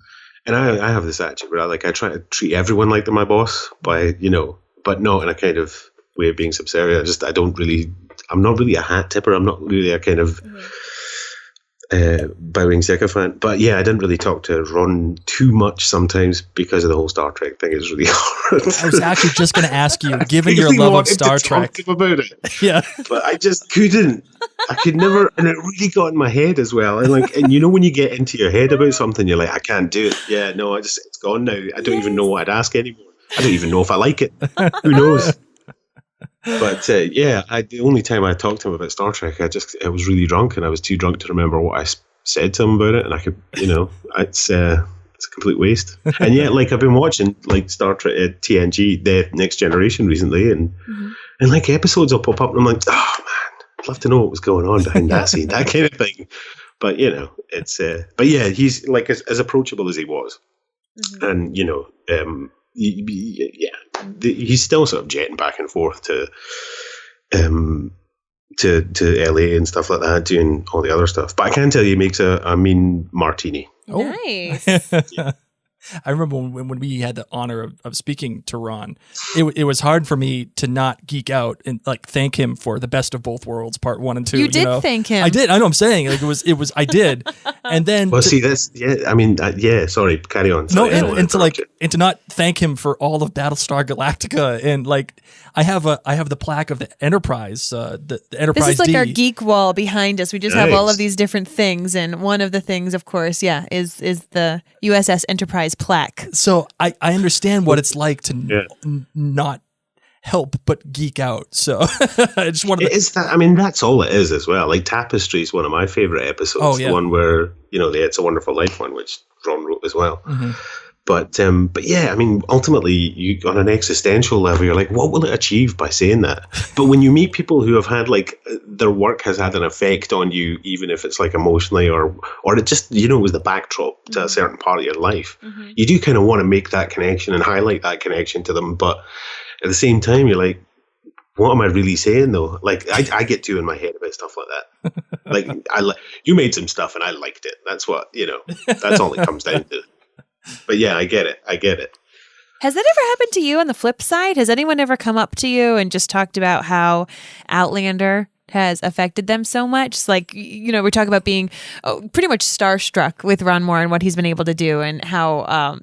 And I have this attitude where I try to treat everyone like they're my boss, but not in a kind of way of being subservient. I'm not really a hat tipper. I'm not really a kind of bowing sycophant. But yeah, I didn't really talk to Ron too much sometimes because of the whole Star Trek thing. It's really hard. I was actually just going to ask you, given your love of Star Trek, to talk about it. Yeah, but I just couldn't. I could never, and it really got in my head as well. And when you get into your head about something, you're like, I can't do it. Yeah, no, it's gone now. I don't even know what I'd ask anymore. I don't even know if I like it. Who knows? But the only time I talked to him about Star Trek, I was really drunk, and I was too drunk to remember what I said to him about it. And I could, it's a complete waste. And yet, I've been watching Star Trek, TNG, The Next Generation recently, and episodes will pop up, and I'm like, oh man, I'd love to know what was going on behind that scene, that kind of thing. But it's, he's as approachable as he was, and he's still sort of jetting back and forth to LA and stuff like that, doing all the other stuff. But I can tell you, he makes a mean martini. Nice. I remember when we had the honor of speaking to Ron, it was hard for me to not geek out and like thank him for the Best of Both Worlds Part 1 and 2. You did thank him. I did. I know. I'm saying like it was. I did, and then see this. Yeah, I mean, sorry, carry on. No, Sorry, and to not thank him for all of Battlestar Galactica, and like I have the plaque of the Enterprise, the Enterprise. This is like D. our geek wall behind us. We just have all of these different things, and one of the things, of course, is the USS Enterprise plaque. So I understand what it's like to not help but geek out. So I just wanted to... Is that, I mean, that's all it is as well. Like Tapestry is one of my favorite episodes. Oh, yeah. The one where, the It's a Wonderful Life one, which Ron wrote as well. Mm-hmm. But yeah, I mean, ultimately, you on an existential level, you're like, what will it achieve by saying that? But when you meet people who have had like their work has had an effect on you, even if it's like emotionally or it just was the backdrop to a certain part of your life, you do kind of want to make that connection and highlight that connection to them. But at the same time, you're like, what am I really saying though? Like I get too in my head about stuff like that. Like you made some stuff and I liked it. That's what that's all it comes down to. But yeah, I get it. Has that ever happened to you on the flip side? Has anyone ever come up to you and just talked about how Outlander has affected them so much? It's like, we're talking about being pretty much starstruck with Ron Moore and what he's been able to do and how,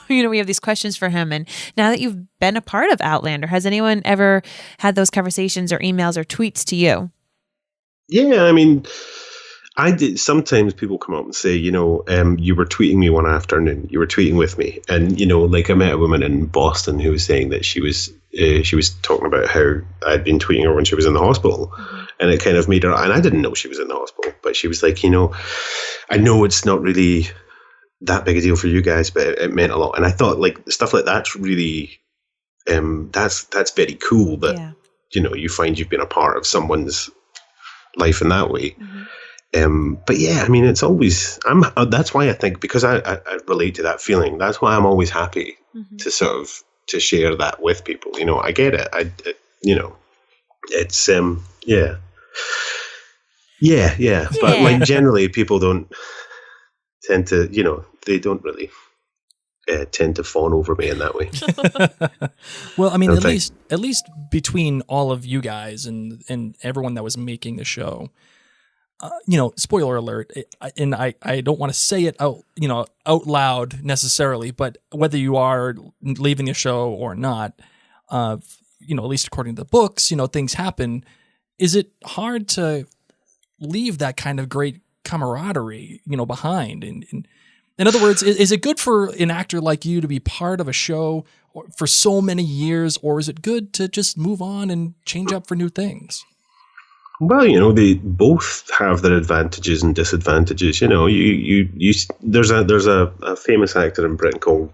we have these questions for him. And now that you've been a part of Outlander, has anyone ever had those conversations or emails or tweets to you? Yeah, I mean... I did. Sometimes people come up and say, you were tweeting me one afternoon. You were tweeting with me, and like I met a woman in Boston who was saying that she was talking about how I'd been tweeting her when she was in the hospital, and it kind of made her. And I didn't know she was in the hospital, but she was like, I know it's not really that big a deal for you guys, but it meant a lot. And I thought like stuff like that's really, that's very cool that you find you've been a part of someone's life in that way. But yeah, I mean, it's always, that's why I think, because I relate to that feeling, that's why I'm always happy to sort of, to share that with people. I get it. It's, yeah. But like generally people don't tend to, they don't really tend to fawn over me in that way. Well, I mean, at least between all of you guys and everyone that was making the show, spoiler alert, and I don't want to say it out loud necessarily, but whether you are leaving the show or not, at least according to the books, things happen. Is it hard to leave that kind of great camaraderie, behind? And in other words, is it good for an actor like you to be part of a show for so many years, or is it good to just move on and change up for new things? Well, they both have their advantages and disadvantages. There's a famous actor in Britain called,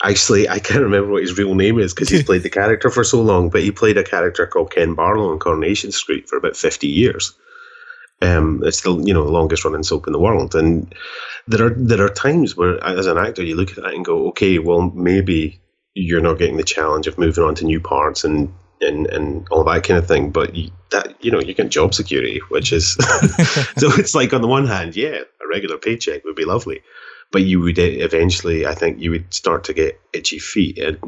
actually, I can't remember what his real name is because he's played the character for so long, but he played a character called Ken Barlow on Coronation Street for about 50 years. It's the longest running soap in the world, and there are times where, as an actor, you look at that and go, okay, well, maybe you're not getting the challenge of moving on to new parts and all that kind of thing, but you get job security, which is so it's like on the one hand, a regular paycheck would be lovely, but you would eventually, I think, you would start to get itchy feet, and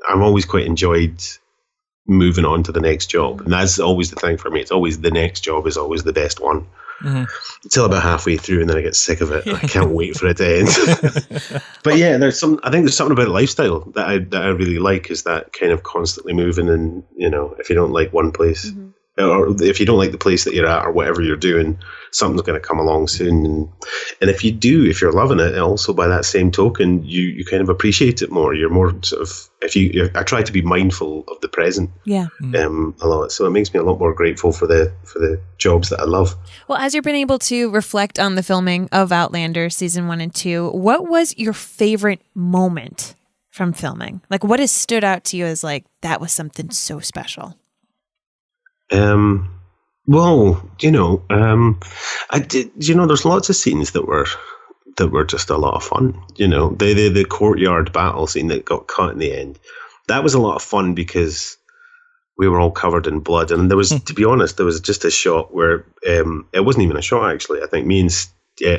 I've always quite enjoyed moving on to the next job, and that's always the thing for me. It's always the next job is always the best one. Until about halfway through, and then I get sick of it. I can't wait for it to end. But yeah, I think there's something about lifestyle that I really like, is that kind of constantly moving, and if you don't like one place, or if you don't like the place that you're at or whatever you're doing, something's going to come along soon. And if you're loving it, also by that same token, you kind of appreciate it more. You're more sort of, I try to be mindful of the present. Yeah. A lot. So it makes me a lot more grateful for the jobs that I love. Well, as you've been able to reflect on the filming of Outlander season 1 and 2, what was your favorite moment from filming? Like, what has stood out to you as like, that was something so special? Well, I did, there's lots of scenes that that were just a lot of fun. You know, the courtyard battle scene that got cut in the end, that was a lot of fun because we were all covered in blood. And there was, to be honest, there was just a shot where it wasn't even a shot, actually. I think me and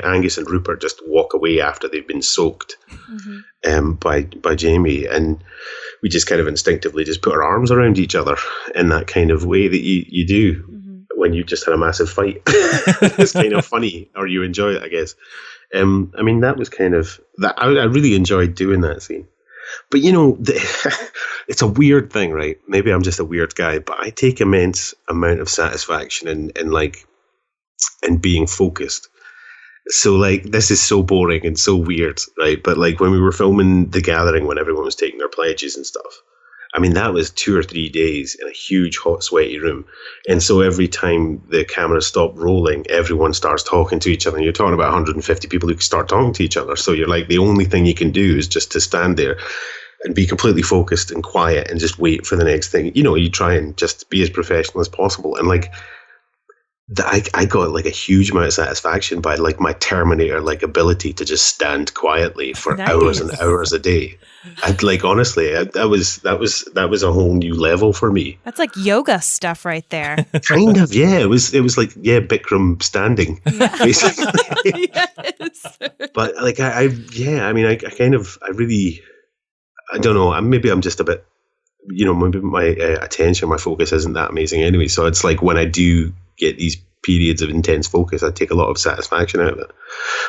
Angus and Rupert just walk away after they've been soaked by Jamie. And we just kind of instinctively just put our arms around each other in that kind of way that you do when you just had a massive fight. It's kind of funny, or you enjoy it, I guess. I mean, that was kind of that. I really enjoyed doing that scene. But you know, it's a weird thing, right? Maybe I'm just a weird guy, but I take immense amount of satisfaction in being focused. So like, this is so boring and so weird, right? But like when we were filming The Gathering, when everyone was taking their pledges and stuff, I mean, that was 2 or 3 days in a huge, hot, sweaty room. And so every time the camera stopped rolling, everyone starts talking to each other. And you're talking about 150 people who start talking to each other. So you're like, the only thing you can do is just to stand there and be completely focused and quiet and just wait for the next thing. You know, you try and just be as professional as possible. And like, I got like a huge amount of satisfaction by like my Terminator like ability to just stand quietly for hours and hours a day. I'd like, honestly, that was a whole new level for me. That's like yoga stuff right there. Kind of, yeah. It was like, yeah, Bikram standing, basically. Yes. But like, I don't know. Maybe I'm just a bit, you know, maybe my attention, my focus isn't that amazing anyway. So it's like when I do get these periods of intense focus, I take a lot of satisfaction out of it.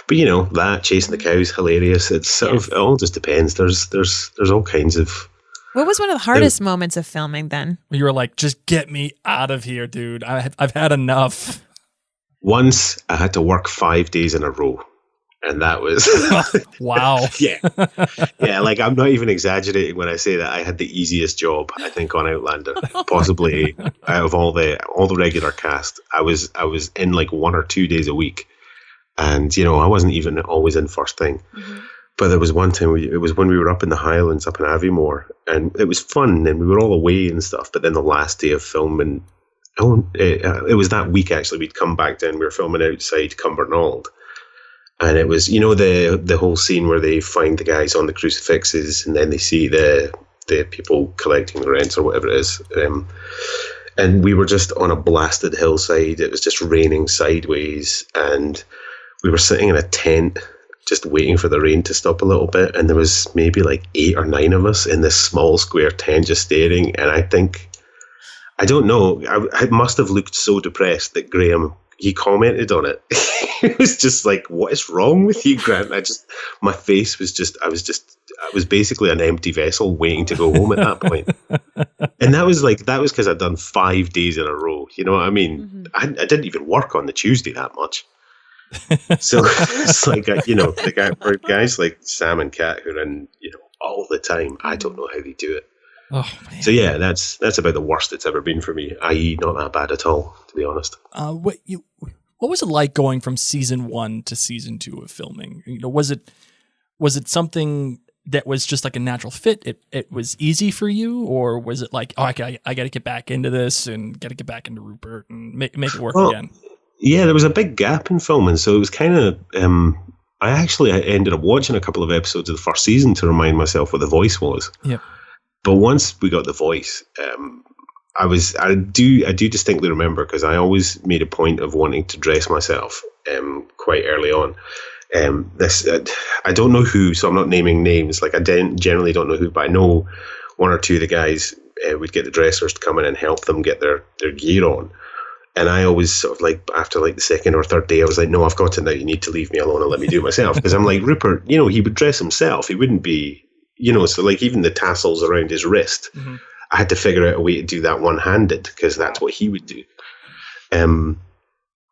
But you know, that chasing the cows, hilarious. It's sort of, it all just depends. There's all kinds of. What was one of the hardest moments of filming then? You were like, just get me out of here, dude. I've had enough. Once I had to work 5 days in a row. And that was wow. Yeah. Like, I'm not even exaggerating when I say that I had the easiest job, I think, on Outlander, possibly out of all the regular cast. I was in like 1 or 2 days a week, and you know, I wasn't even always in first thing. But there was one time it was when we were up in the Highlands, up in Aviemore, and it was fun, and we were all away and stuff. But then the last day of filming, it was that week actually. We'd come back down. We were filming outside Cumbernauld. And it was, you know, the whole scene where they find the guys on the crucifixes, and then they see the people collecting the rents or whatever it is. And we were just on a blasted hillside. It was just raining sideways, and we were sitting in a tent just waiting for the rain to stop a little bit. And there was maybe like 8 or 9 of us in this small square tent just staring. And I don't know, I must have looked so depressed that Graham, he commented on it. It was just like, what is wrong with you, Grant? My face was I was basically an empty vessel waiting to go home at that point. And that was because I'd done 5 days in a row. You know what I mean? I didn't even work on the Tuesday that much. So it's like, you know, for guys like Sam and Kat who are in, you know, all the time, I don't know how they do it. Oh, man. So yeah, that's about the worst it's ever been for me, i.e. not that bad at all, to be honest. What was it like going from season 1 to season 2 of filming? You know, was it something that was just like a natural fit? It was easy for you, or was it like, oh, I got to get back into this and got to get back into Rupert and make it work again? Yeah, there was a big gap in filming, so it was kind of. I ended up watching a couple of episodes of the first season to remind myself what the voice was. Yep. But once we got the voice, I do distinctly remember, because I always made a point of wanting to dress myself quite early on. I don't know who, so I'm not naming names. Like, I generally don't know who, but I know 1 or 2 of the guys would get the dressers to come in and help them get their gear on. And I always sort of like, after like the second or third day, I was like, no, I've got to now. You need to leave me alone and let me do it myself. Because I'm like, Rupert, you know, he would dress himself. He wouldn't be, you know, so like even the tassels around his wrist, I had to figure out a way to do that one-handed, because that's what he would do.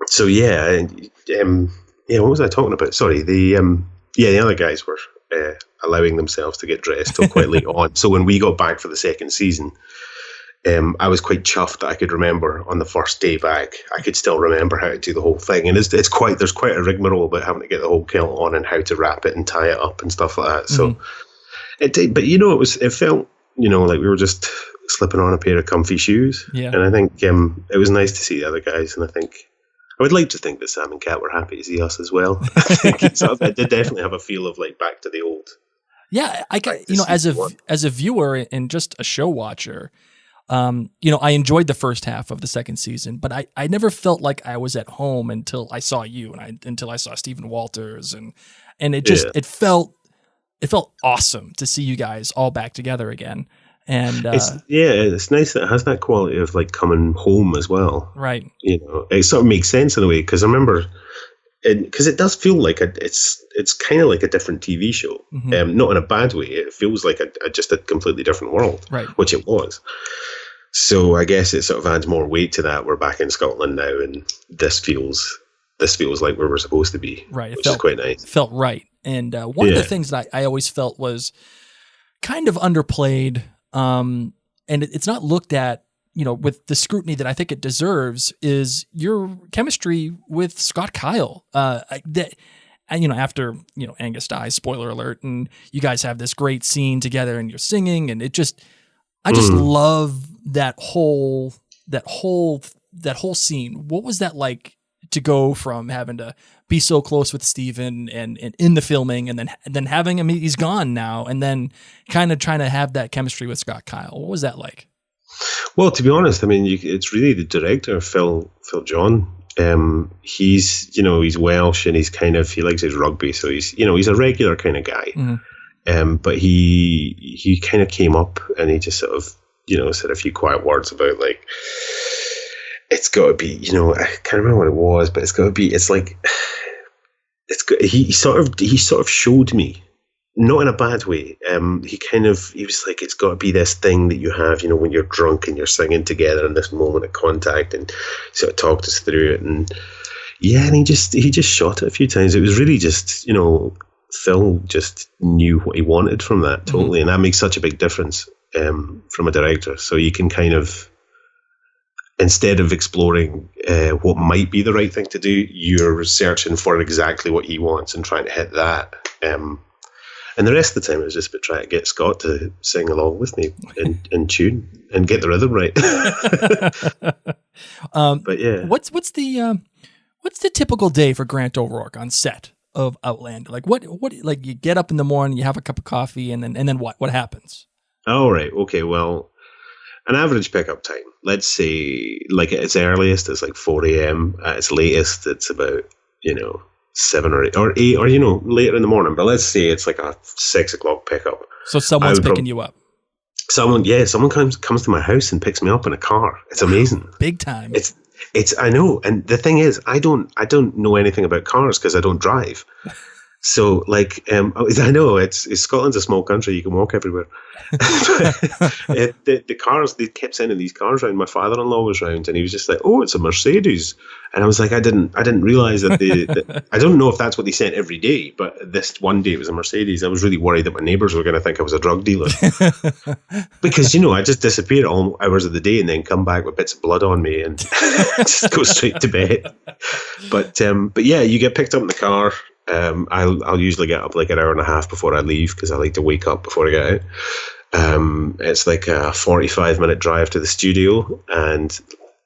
So yeah, what was I talking about? Sorry, the other guys were allowing themselves to get dressed till quite late on. So when we got back for the second season, I was quite chuffed that I could remember on the first day back, I could still remember how to do the whole thing. And there's quite a rigmarole about having to get the whole kilt on and how to wrap it and tie it up and stuff like that. So it did, but you know, it felt, you know, like we were just slipping on a pair of comfy shoes. Yeah. And I think it was nice to see the other guys, and I think I would like to think that Sam and Kat were happy to see us as well. I think it did definitely have a feel of like back to the old. Yeah, I got, as a viewer and just a show watcher, I enjoyed the first half of the second season, but I never felt like I was at home until I saw you until I saw Stephen Walters and it felt awesome to see you guys all back together again. And it's nice that it has that quality of like coming home as well. Right. It sort of makes sense in a way, because I remember, because it does feel like it's kind of like a different TV show, not in a bad way. It feels like just a completely different world, right? Which it was. So I guess it sort of adds more weight to that. We're back in Scotland now, and this feels like where we're supposed to be, right? Which is quite nice. It felt right. And one of the things that I always felt was kind of underplayed. And it's not looked at, with the scrutiny that I think it deserves, is your chemistry with Scott Kyle. After Angus dies, spoiler alert, and you guys have this great scene together, and you're singing, and I just love that whole scene. What was that like to go from having to be so close with Steven and in the filming, and then having him, he's gone now, and then kind of trying to have that chemistry with Scott Kyle? What was that like? Well, to be honest, I mean, it's really the director, Phil John. He's Welsh, and he likes his rugby, so he's a regular kind of guy. Mm-hmm. But he kind of came up, and he just sort of said a few quiet words about like, it's got to be, I can't remember what it was, but it's got to be. It's like, he sort of showed me, not in a bad way. He was like, it's got to be this thing that you have, when you're drunk and you're singing together in this moment of contact, and sort of talked us through it. And and he just shot it a few times. It was really just, Phil just knew what he wanted from that totally, and that makes such a big difference from a director. So you can kind of, instead of exploring what might be the right thing to do, you're searching for exactly what he wants and trying to hit that. And the rest of the time, it was just about trying to get Scott to sing along with me in tune and get the rhythm right. But yeah, what's the typical day for Grant O'Rourke on set of Outlander? Like what like you get up in the morning, you have a cup of coffee, and then what happens? Oh, right. Okay. Well, an average pickup time, let's say, like at its earliest, it's like 4 a.m. At its latest, it's about, 7 or 8, or later in the morning. But let's say it's like a 6 o'clock pickup. So someone's picking you up. Someone comes to my house and picks me up in a car. It's amazing. Big time. I know. And the thing is, I don't know anything about cars because I don't drive. So, like, I know Scotland's a small country. You can walk everywhere. The cars, they kept sending these cars around. My father-in-law was round, and he was just like, "Oh, it's a Mercedes." And I was like, I didn't realize that I don't know if that's what they sent every day, but this one day it was a Mercedes. I was really worried that my neighbours were going to think I was a drug dealer because I just disappear at all hours of the day and then come back with bits of blood on me and just go straight to bed. But yeah, you get picked up in the car. I'll usually get up like an hour and a half before I leave because I like to wake up before I get out. It's like a 45-minute drive to the studio, and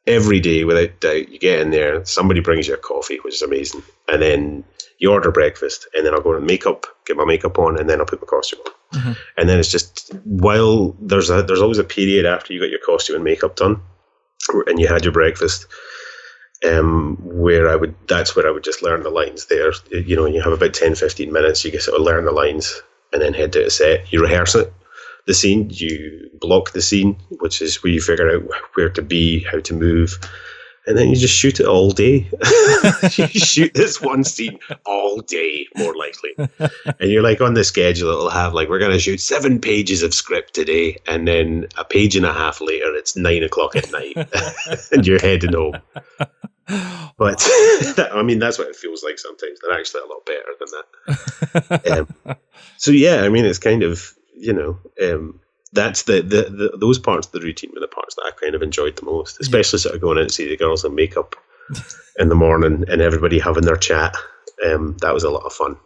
every day, without doubt, you get in there, somebody brings you a coffee, which is amazing, and then you order breakfast, and then I'll go and get my makeup on, and then I'll put my costume on. Mm-hmm. And then it's just, while there's always a period after you got your costume and makeup done, and you had your breakfast, that's where I would just learn the lines there. You have about 10-15 minutes, you can sort of learn the lines and then head to a set. You rehearse it, the scene, you block the scene, which is where you figure out where to be, how to move, and then you just shoot it all day. You shoot this one scene all day, more likely. And you're like, on the schedule, it'll have like, we're going to shoot 7 pages of script today, and then a page and a half later, it's 9 o'clock at night, and you're heading home. But that's what it feels like sometimes. They're actually a lot better than that. So yeah, it's kind of, that's those parts of the routine were the parts that I kind of enjoyed the most, especially sort of going in to see the girls in makeup in the morning and everybody having their chat. That was a lot of fun.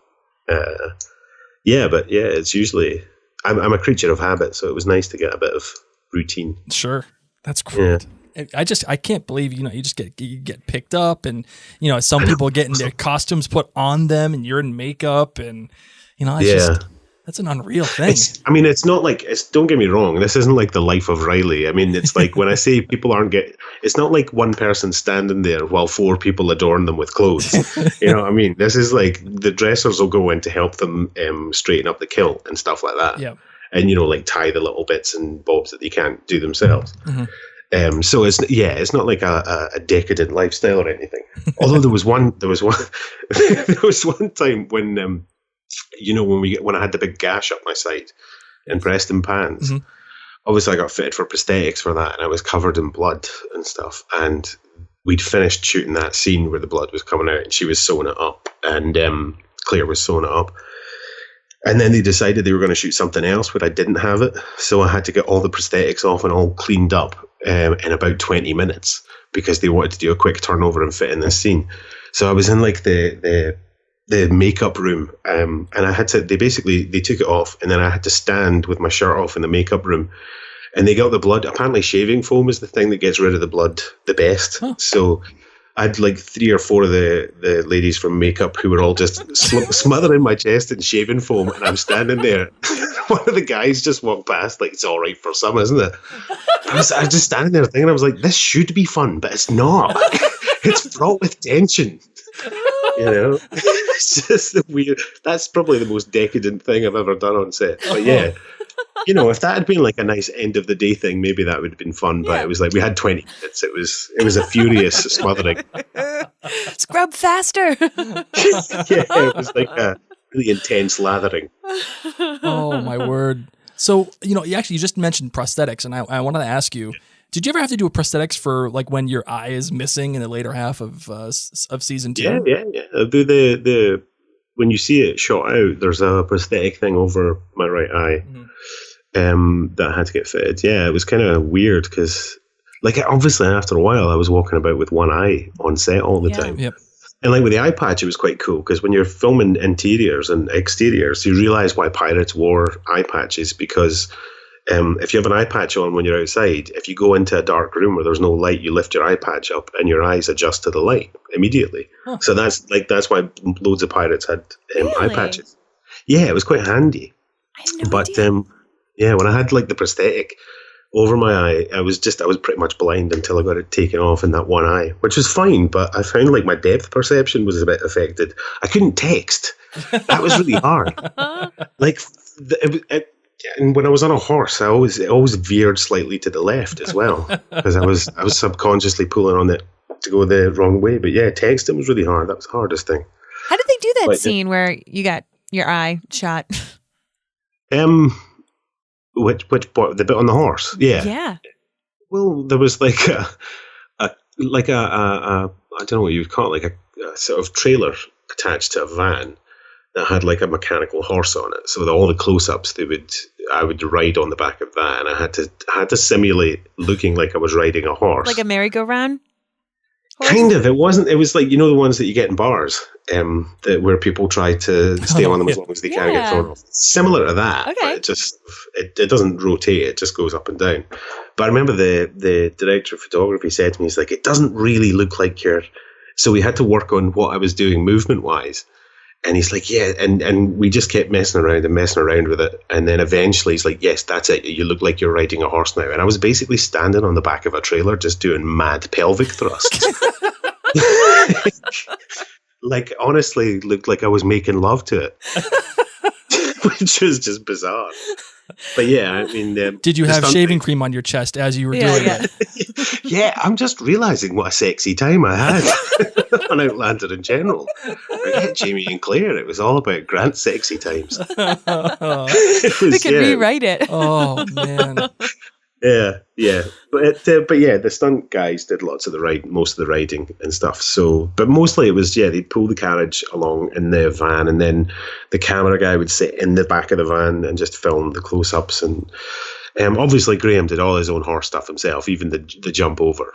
It's usually, I'm a creature of habit, so it was nice to get a bit of routine. Sure. That's great. I can't believe, you just get picked up and, some people getting their costumes put on them and you're in makeup and, that's an unreal thing. It's not like, don't get me wrong, this isn't like the life of Riley. I mean, it's like when I say people it's not like one person standing there while 4 people adorn them with clothes. You know what I mean? This is like the dressers will go in to help them straighten up the kilt and stuff like that. Yeah. And, like tie the little bits and bobs that they can't do themselves. Mm-hmm. So it's not like a decadent lifestyle or anything. Although there was one time when, when I had the big gash up my side in Preston Pans, obviously I got fitted for prosthetics for that, and I was covered in blood and stuff. And we'd finished shooting that scene where the blood was coming out, and she was sewing it up, and Claire was sewing it up. And then they decided they were going to shoot something else, but I didn't have it, so I had to get all the prosthetics off and all cleaned up in about 20 minutes because they wanted to do a quick turnover and fit in this scene. So I was in like the makeup room, and I had to. They took it off, and then I had to stand with my shirt off in the makeup room, and they got the blood. Apparently, shaving foam is the thing that gets rid of the blood the best. Huh. So I had like 3 or 4 of the ladies from makeup who were all just smothering my chest in shaving foam, and I'm standing there. One of the guys just walked past, like, it's all right for some, isn't it? I was just standing there thinking, I was like, this should be fun, but it's not. It's fraught with tension. It's just weird. That's probably the most decadent thing I've ever done on set. But yeah, if that had been like a nice end of the day thing, maybe that would have been fun. But it was like we had 20 minutes. It was a furious smothering. Scrub faster. It was like a really intense lathering. Oh my word! So you just mentioned prosthetics, and I wanted to ask you. Did you ever have to do a prosthetics for like when your eye is missing in the later half of season 2? Yeah. I'll do the when you see it shot out, there's a prosthetic thing over my right eye that had to get fitted. Yeah, it was kind of weird because, like, obviously after a while, I was walking about with one eye on set all the time. Yep. And like with the eye patch, it was quite cool because when you're filming interiors and exteriors, you realize why pirates wore eye patches because. If you have an eye patch on when you're outside, if you go into a dark room where there's no light, you lift your eye patch up and your eyes adjust to the light immediately. Huh. So that's why loads of pirates had eye patches. Yeah, it was quite handy. I have no idea. When I had like the prosthetic over my eye, I was pretty much blind until I got it taken off in that one eye, which was fine. But I found like my depth perception was a bit affected. I couldn't text. That was really hard. And when I was on a horse, I always veered slightly to the left as well because I was subconsciously pulling on it to go the wrong way. But yeah, texting was really hard. That was the hardest thing. How did they do that scene where you got your eye shot? Which part? The bit on the horse? Yeah. Yeah. Well, there was like a I don't know what you would call it, like a sort of trailer attached to a van that had like a mechanical horse on it. So with all the close-ups, I would ride on the back of that, and I had to simulate looking like I was riding a horse, like a merry-go-round. Kind of. It wasn't. It was like the ones that you get in bars, where people try to stay on them as long as they can get thrown off. Similar to that. Okay. But it doesn't rotate. It just goes up and down. But I remember the director of photography said to me, he's like, it doesn't really look like you're. So we had to work on what I was doing movement-wise. And he's like, yeah, and we just kept messing around with it. And then eventually he's like, yes, that's it. You look like you're riding a horse now. And I was basically standing on the back of a trailer just doing mad pelvic thrusts. Like, honestly, looked like I was making love to it. Which was just bizarre. But yeah, I mean... Did you have shaving cream on your chest as you were doing it? Yeah, I'm just realising what a sexy time I had on Outlander in general. Forget Jamie and Claire. It was all about Grant's sexy times. They could rewrite it. Oh, man. Yeah. But yeah, the stunt guys did most of the riding and stuff. So, but mostly it was, they'd pull the carriage along in the van, and then the camera guy would sit in the back of the van and just film the close-ups. And obviously Graham did all his own horse stuff himself, even the jump over,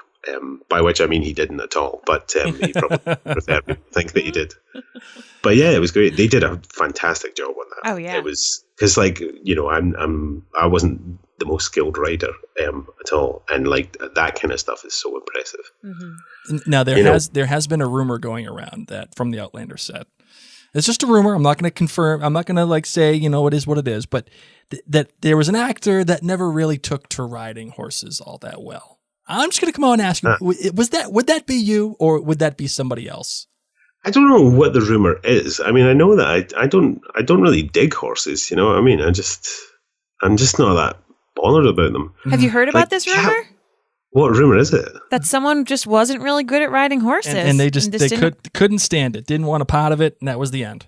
by which I mean he didn't at all, but he probably preferred me to think that he did. But yeah, it was great. They did a fantastic job on that. Oh yeah. It was, because I wasn't the most skilled rider at all, and like that kind of stuff is so impressive. Now there has been a rumor going around that from the Outlander set. It's just a rumor. I'm not going to confirm. I'm not going to like say, it is what it is, but that there was an actor that never really took to riding horses all that well. I'm just going to come out and ask you, would that be you, or would that be somebody else? I don't know what the rumor is. I mean, I know that I don't really dig horses, you know what I mean? I'm just not that bothered about them. Have you heard about this rumor? What rumor is it? That someone just wasn't really good at riding horses. And they couldn't stand it, didn't want a part of it, and that was the end.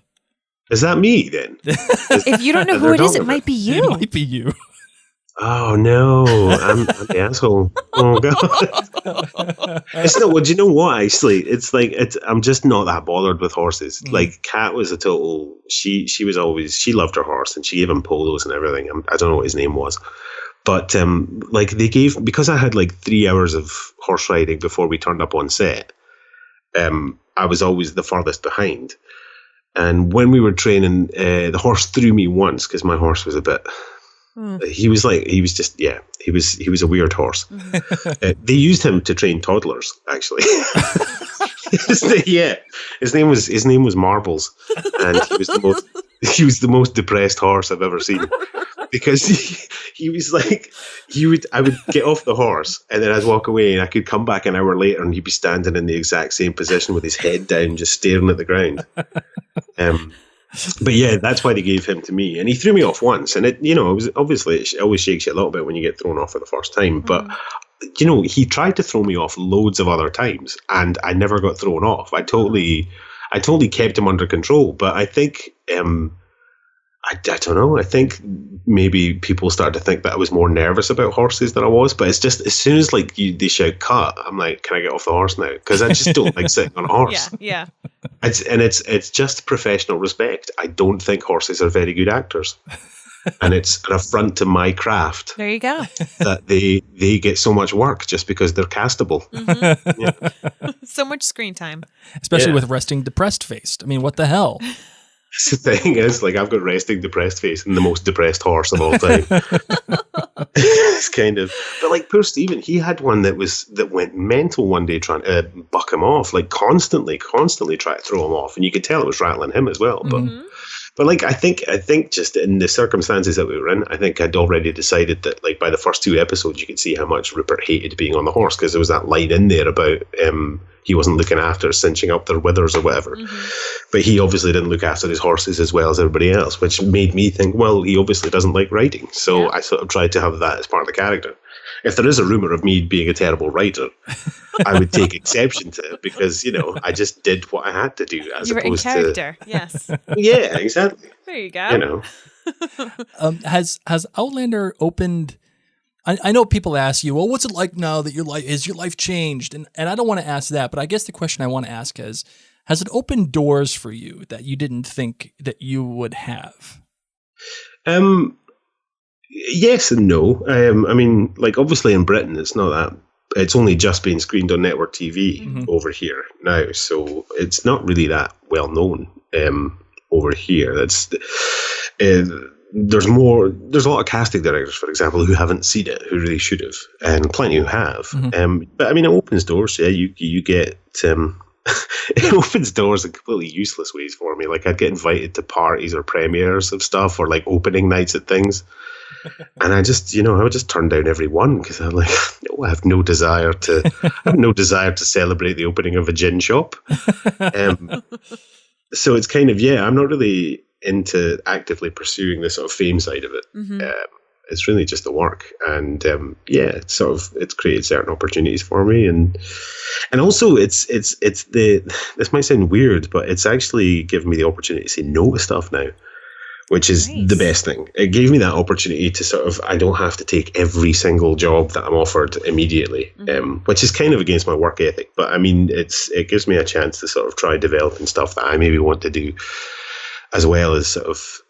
Is that me then? If you don't know who it is, it might be you. It might be you. Oh no, I'm the asshole. Oh god. It's not. Well, do you know what? Actually, I'm just not that bothered with horses. Like Kat was a total. She loved her horse and she gave him polos and everything. I don't know what his name was, but because I had like 3 hours of horse riding before we turned up on set. I was always the farthest behind, and when we were training, the horse threw me once because my horse was a bit. He was a weird horse. They used him to train toddlers, actually. His name was Marbles, and he was the most depressed horse I've ever seen, because I would get off the horse and then I'd walk away and I could come back an hour later and he'd be standing in the exact same position with his head down, just staring at the ground. But yeah, that's why they gave him to me, and he threw me off once, and it was obviously it always shakes you a little bit when you get thrown off for the first time. But he tried to throw me off loads of other times, and I never got thrown off. I totally kept him under control. But I think I don't know. I think maybe people started to think that I was more nervous about horses than I was. But it's just as soon as they shout cut, I'm like, can I get off the horse now? Because I just don't like sitting on a horse. Yeah. It's just professional respect. I don't think horses are very good actors, and it's an affront to my craft. There you go. That they get so much work just because they're castable. Yeah. So much screen time, especially with resting depressed faced. I mean, what the hell? The thing is, I've got resting depressed face and the most depressed horse of all time. It's kind of, but poor Stephen, he had one that went mental one day trying to buck him off, constantly try to throw him off, and you could tell it was rattling him as well. But I think just in the circumstances that we were in, I think I'd already decided that by the first 2 episodes you could see how much Rupert hated being on the horse, because there was that line in there about he wasn't looking after cinching up their withers or whatever. But he obviously didn't look after his horses as well as everybody else, which made me think, well, he obviously doesn't like riding. So I sort of tried to have that as part of the character. If there is a rumor of me being a terrible writer, I would take exception to it, because I just did what I had to do as you were opposed in character. Yes. Yeah, exactly. There you go. Has Outlander opened? I know people ask you, well, what's it like now that your life changed? And I don't want to ask that, but I guess the question I want to ask is, has it opened doors for you that you didn't think that you would have? Yes and no. I mean, obviously in Britain, it's not that. It's only just been screened on network TV over here now, so it's not really that well known over here. There's a lot of casting directors, for example, who haven't seen it, who really should have, and plenty who have. But I mean, it opens doors. Yeah, you get. It opens doors in completely useless ways for me. I'd get invited to parties or premieres of stuff, or opening nights at things. And I just, I would just turn down every one, because I'm like, no, I have no desire to celebrate the opening of a gin shop. So it's kind of, I'm not really into actively pursuing the sort of fame side of it. It's really just the work, and it's created certain opportunities for me, and also this might sound weird, but it's actually given me the opportunity to say no to stuff now, which is the best thing. It gave me that opportunity to sort of, I don't have to take every single job that I'm offered immediately, which is kind of against my work ethic, but I mean, it gives me a chance to sort of try developing stuff that I maybe want to do, as well as sort of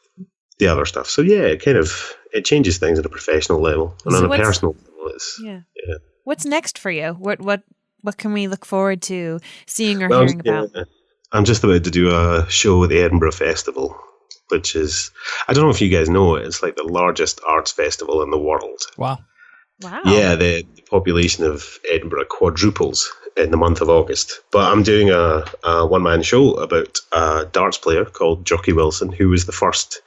the other stuff. So yeah, it changes things at a professional level, and on a personal level, What's next for you? What can we look forward to seeing or hearing about? I'm just about to do a show at the Edinburgh Festival. which is, I don't know if you guys know it, it's like the largest arts festival in the world. Wow. Wow. Yeah, the population of Edinburgh quadruples in the month of August. But I'm doing a one-man show about a darts player called Jockey Wilson, who was the first.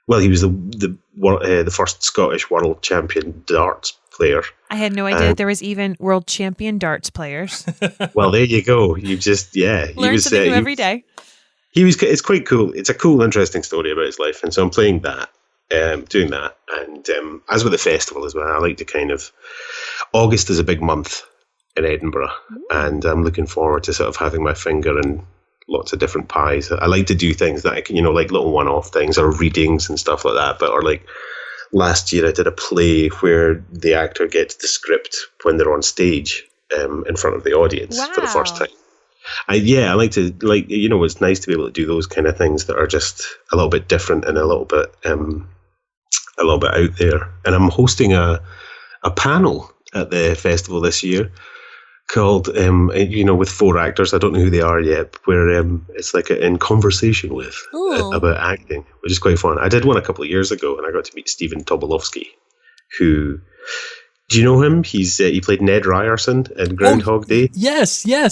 Well, he was the first Scottish world champion darts player. I had no idea that there was even world champion darts players. Well, there you go. You just Learn something new every day. It's quite cool. It's a cool, interesting story about his life, and so I'm playing that. Doing that, and as with the festival as well, I like to kind of, August is a big month in Edinburgh, and I'm looking forward to sort of having my finger in lots of different pies. I like to do things that I can, like little one-off things or readings and stuff like that. But or like last year, I did a play where the actor gets the script when they're on stage in front of the audience for the first time. I like to it's nice to be able to do those kind of things that are just a little bit different and a little bit out there. And I'm hosting a panel at the festival this year called with 4 actors. I don't know who they are yet. Where it's like in conversation with about acting, which is quite fun. I did one a couple of years ago, and I got to meet Stephen Tobolowsky, who. Do you know him? He played Ned Ryerson in Groundhog Day. Yes. Yeah.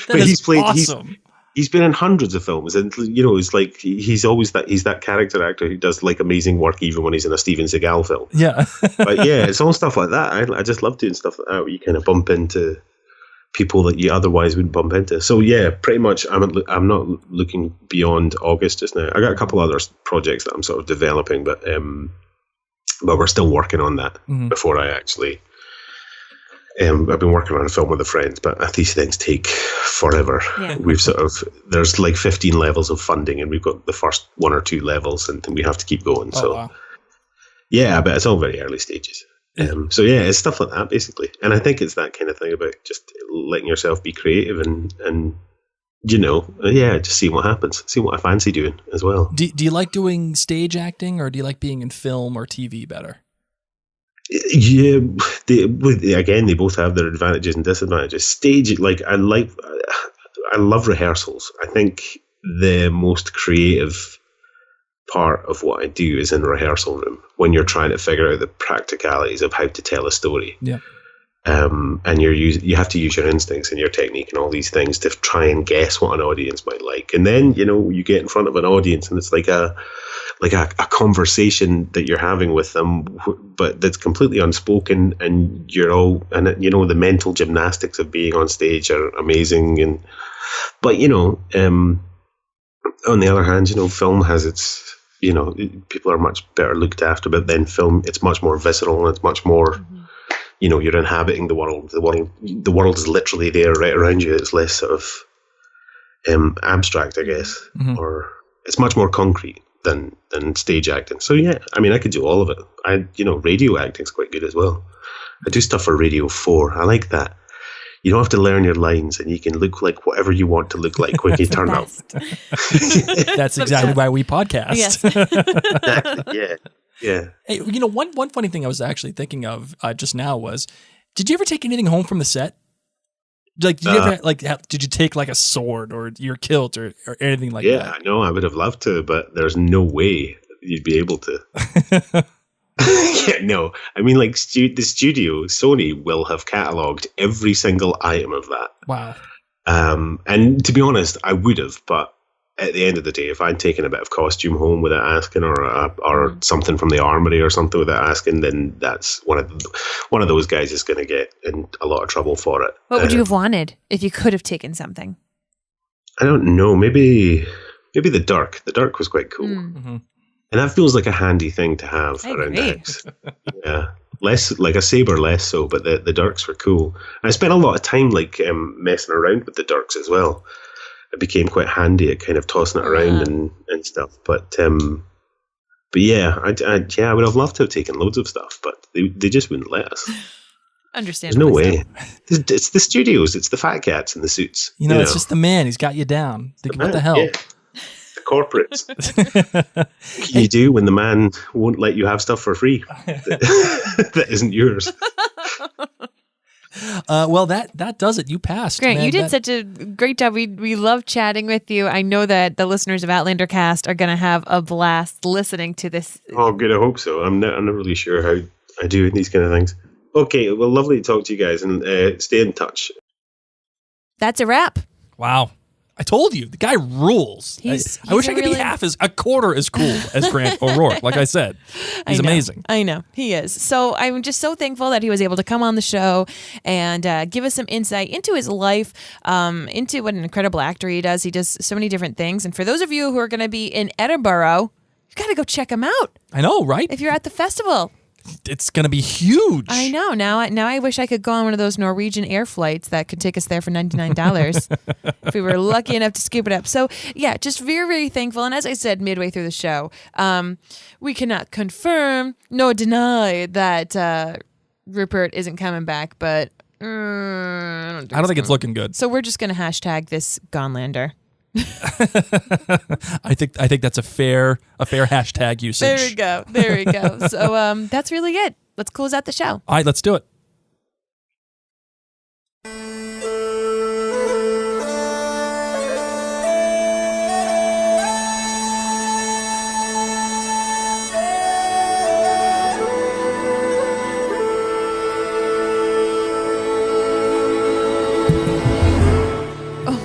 But he's played. Awesome. He's been in hundreds of films, and it's like he's always that character actor who does like amazing work even when he's in a Steven Seagal film. Yeah. But yeah, it's all stuff like that. I just love doing stuff like that where you kind of bump into people that you otherwise wouldn't bump into. So yeah, pretty much I'm not looking beyond August just now. I got a couple other projects that I'm sort of developing, but we're still working on that before I actually. I've been working on a film with a friend, but these things take forever. Yeah. There's like 15 levels of funding, and we've got the first 1 or 2 levels, and we have to keep going. Wow. Yeah, but it's all very early stages. So yeah, it's stuff like that basically, and I think it's that kind of thing about just letting yourself be creative and just see what happens, see what I fancy doing as well. Do you like doing stage acting, or do you like being in film or TV better? Yeah, they both have their advantages and disadvantages. Stage, I love rehearsals. I think the most creative part of what I do is in the rehearsal room when you're trying to figure out the practicalities of how to tell a story. Yeah. And you have to use your instincts and your technique and all these things to try and guess what an audience might like. And then, you get in front of an audience and it's like a conversation that you're having with them, but that's completely unspoken, and the mental gymnastics of being on stage are amazing. But on the other hand, film has its, people are much better looked after, but then film, it's much more visceral, and it's much more, you're inhabiting the world. The world is literally there right around you. It's less sort of abstract, I guess, or it's much more concrete than stage acting. So yeah, I could do all of it. Radio acting's quite good as well. I do stuff for Radio 4. I like that. You don't have to learn your lines, and you can look like whatever you want to look like when you turn up. That's exactly why we podcast. Yes. Exactly. Yeah. Hey, one funny thing I was actually thinking of just now was, did you ever take anything home from the set? Like, did you ever did you take like a sword or your kilt or anything like that? Yeah, I know. I would have loved to, but there's no way you'd be able to. Yeah, no. The studio, Sony, will have catalogued every single item of that. Wow. And to be honest, I would have, but at the end of the day, if I'd taken a bit of costume home without asking, or something from the armory or something without asking, then that's one of those guys is going to get in a lot of trouble for it. What would you have wanted if you could have taken something? I don't know. Maybe the dirk. The dirk was quite cool. Mm-hmm. And that feels like a handy thing to have around the house. Yeah. Less like a saber, less so, but the dirks were cool. And I spent a lot of time messing around with the dirks as well. It became quite handy at kind of tossing it around and stuff. But yeah, I would have loved to have taken loads of stuff, but they just wouldn't let us. There's no way. It's the studios. It's the fat cats in the suits. It's just the man. He's got you down. What the hell? Yeah. Corporates. What can you do when the man won't let you have stuff for free that isn't yours? Well, that does it. You passed. Grant, man. you did such a great job. We love chatting with you. I know that the listeners of Outlander Cast are going to have a blast listening to this. Oh, good. I hope so. I'm not really sure how I do these kind of things. Okay, well, lovely to talk to you guys, and stay in touch. That's a wrap. Wow. I told you, the guy rules. He's I wish a I could really- be a quarter as cool as Grant O'Rourke. Like I said, he's amazing. I know. He is. So I'm just so thankful that he was able to come on the show and give us some insight into his life, into what an incredible actor he does. He does so many different things. And for those of you who are going to be in Edinburgh, you got to go check him out I know, right? if you're at the festival. It's going to be huge. I know. Now I wish I could go on one of those Norwegian air flights that could take us there for $99 if we were lucky enough to scoop it up. So, yeah, just very, very thankful. And as I said midway through the show, we cannot confirm nor deny that Rupert isn't coming back, but I don't think it's looking good. So we're just going to hashtag this Goinglander. I think that's a fair hashtag usage. There we go. So that's really it. Let's close out the show. All right, let's do it.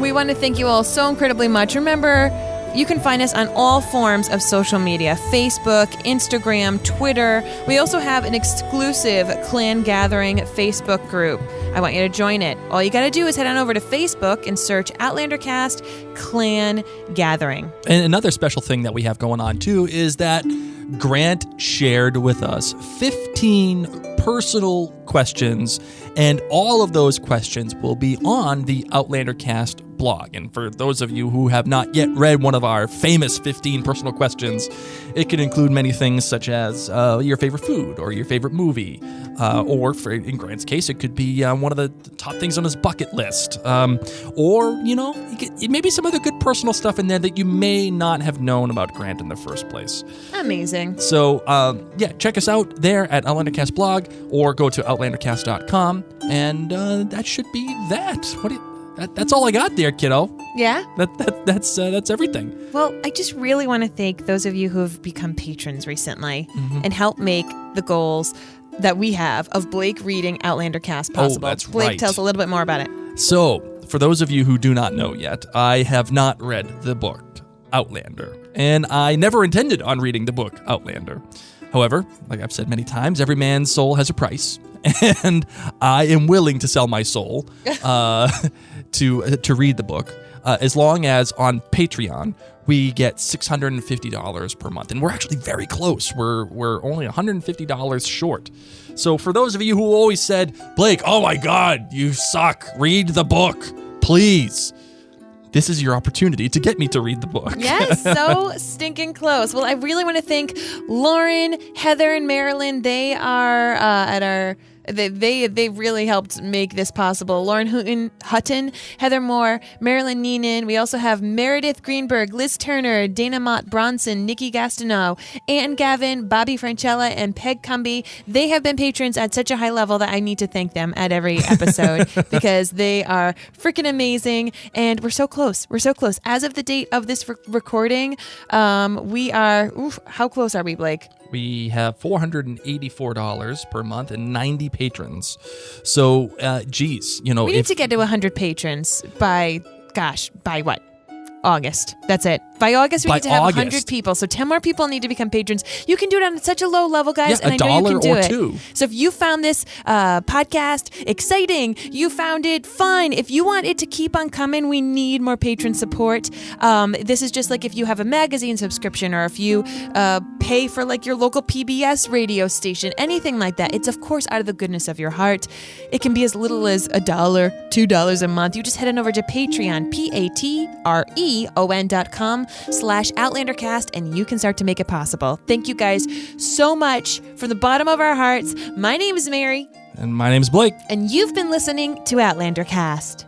We want to thank you all so incredibly much. Remember, you can find us on all forms of social media: Facebook, Instagram, Twitter. We also have an exclusive Clan Gathering Facebook group. I want you to join it. All you got to do is head on over to Facebook and search Outlander Cast Clan Gathering. And another special thing that we have going on too is that Grant shared with us 15 personal questions, and all of those questions will be on the Outlander Cast blog. And for those of you who have not yet read one of our famous 15 personal questions, it can include many things such as your favorite food or your favorite movie, or in Grant's case, it could be one of the top things on his bucket list, or maybe some other good personal stuff in there that you may not have known about Grant in the first place. Amazing. So, check us out there at Outlandercast blog, or go to outlandercast.com, and that should be that. That's all I got there, kiddo. Yeah? That's everything. Well, I just really want to thank those of you who have become patrons recently and help make the goals that we have of Blake reading Outlander Cast possible. Oh, that's Blake, right. tell us a little bit more about it. So, for those of you who do not know yet, I have not read the book Outlander, and I never intended on reading the book Outlander. However, like I've said many times, every man's soul has a price, and I am willing to sell my soul to read the book, as long as on Patreon we get $650 per month, and we're actually very close. We're only $150 short. So for those of you who always said, Blake, oh my God, you suck, read the book, please. This is your opportunity to get me to read the book. Yes, so stinking close. Well, I really want to thank Lauren, Heather, and Marilyn. They are at our... They really helped make this possible. Lauren Hutton, Heather Moore, Marilyn Neenan. We also have Meredith Greenberg, Liz Turner, Dana Mott Bronson, Nikki Gastineau, Ann Gavin, Bobby Francella, and Peg Cumby. They have been patrons at such a high level that I need to thank them at every episode because they are freaking amazing. And we're so close. We're so close. As of the date of this recording, we are... how close are we, Blake? We have $484 per month and 90 patrons. So, geez, we need to get to 100 patrons by what? August. That's it. By August, we need to have 100 people. So 10 more people need to become patrons. You can do it on such a low level, guys, and I know you can do it. $1 or $2. So if you found this podcast exciting, you found it fun, if you want it to keep on coming, we need more patron support. This is just like if you have a magazine subscription, or if you pay for like your local PBS radio station, anything like that. It's of course out of the goodness of your heart. It can be as little as $1, $2 a month. You just head on over to Patreon, patreon.com/OutlanderCast, and you can start to make it possible. Thank you guys so much from the bottom of our hearts. My name is Mary. And my name's Blake. And you've been listening to Outlander Cast.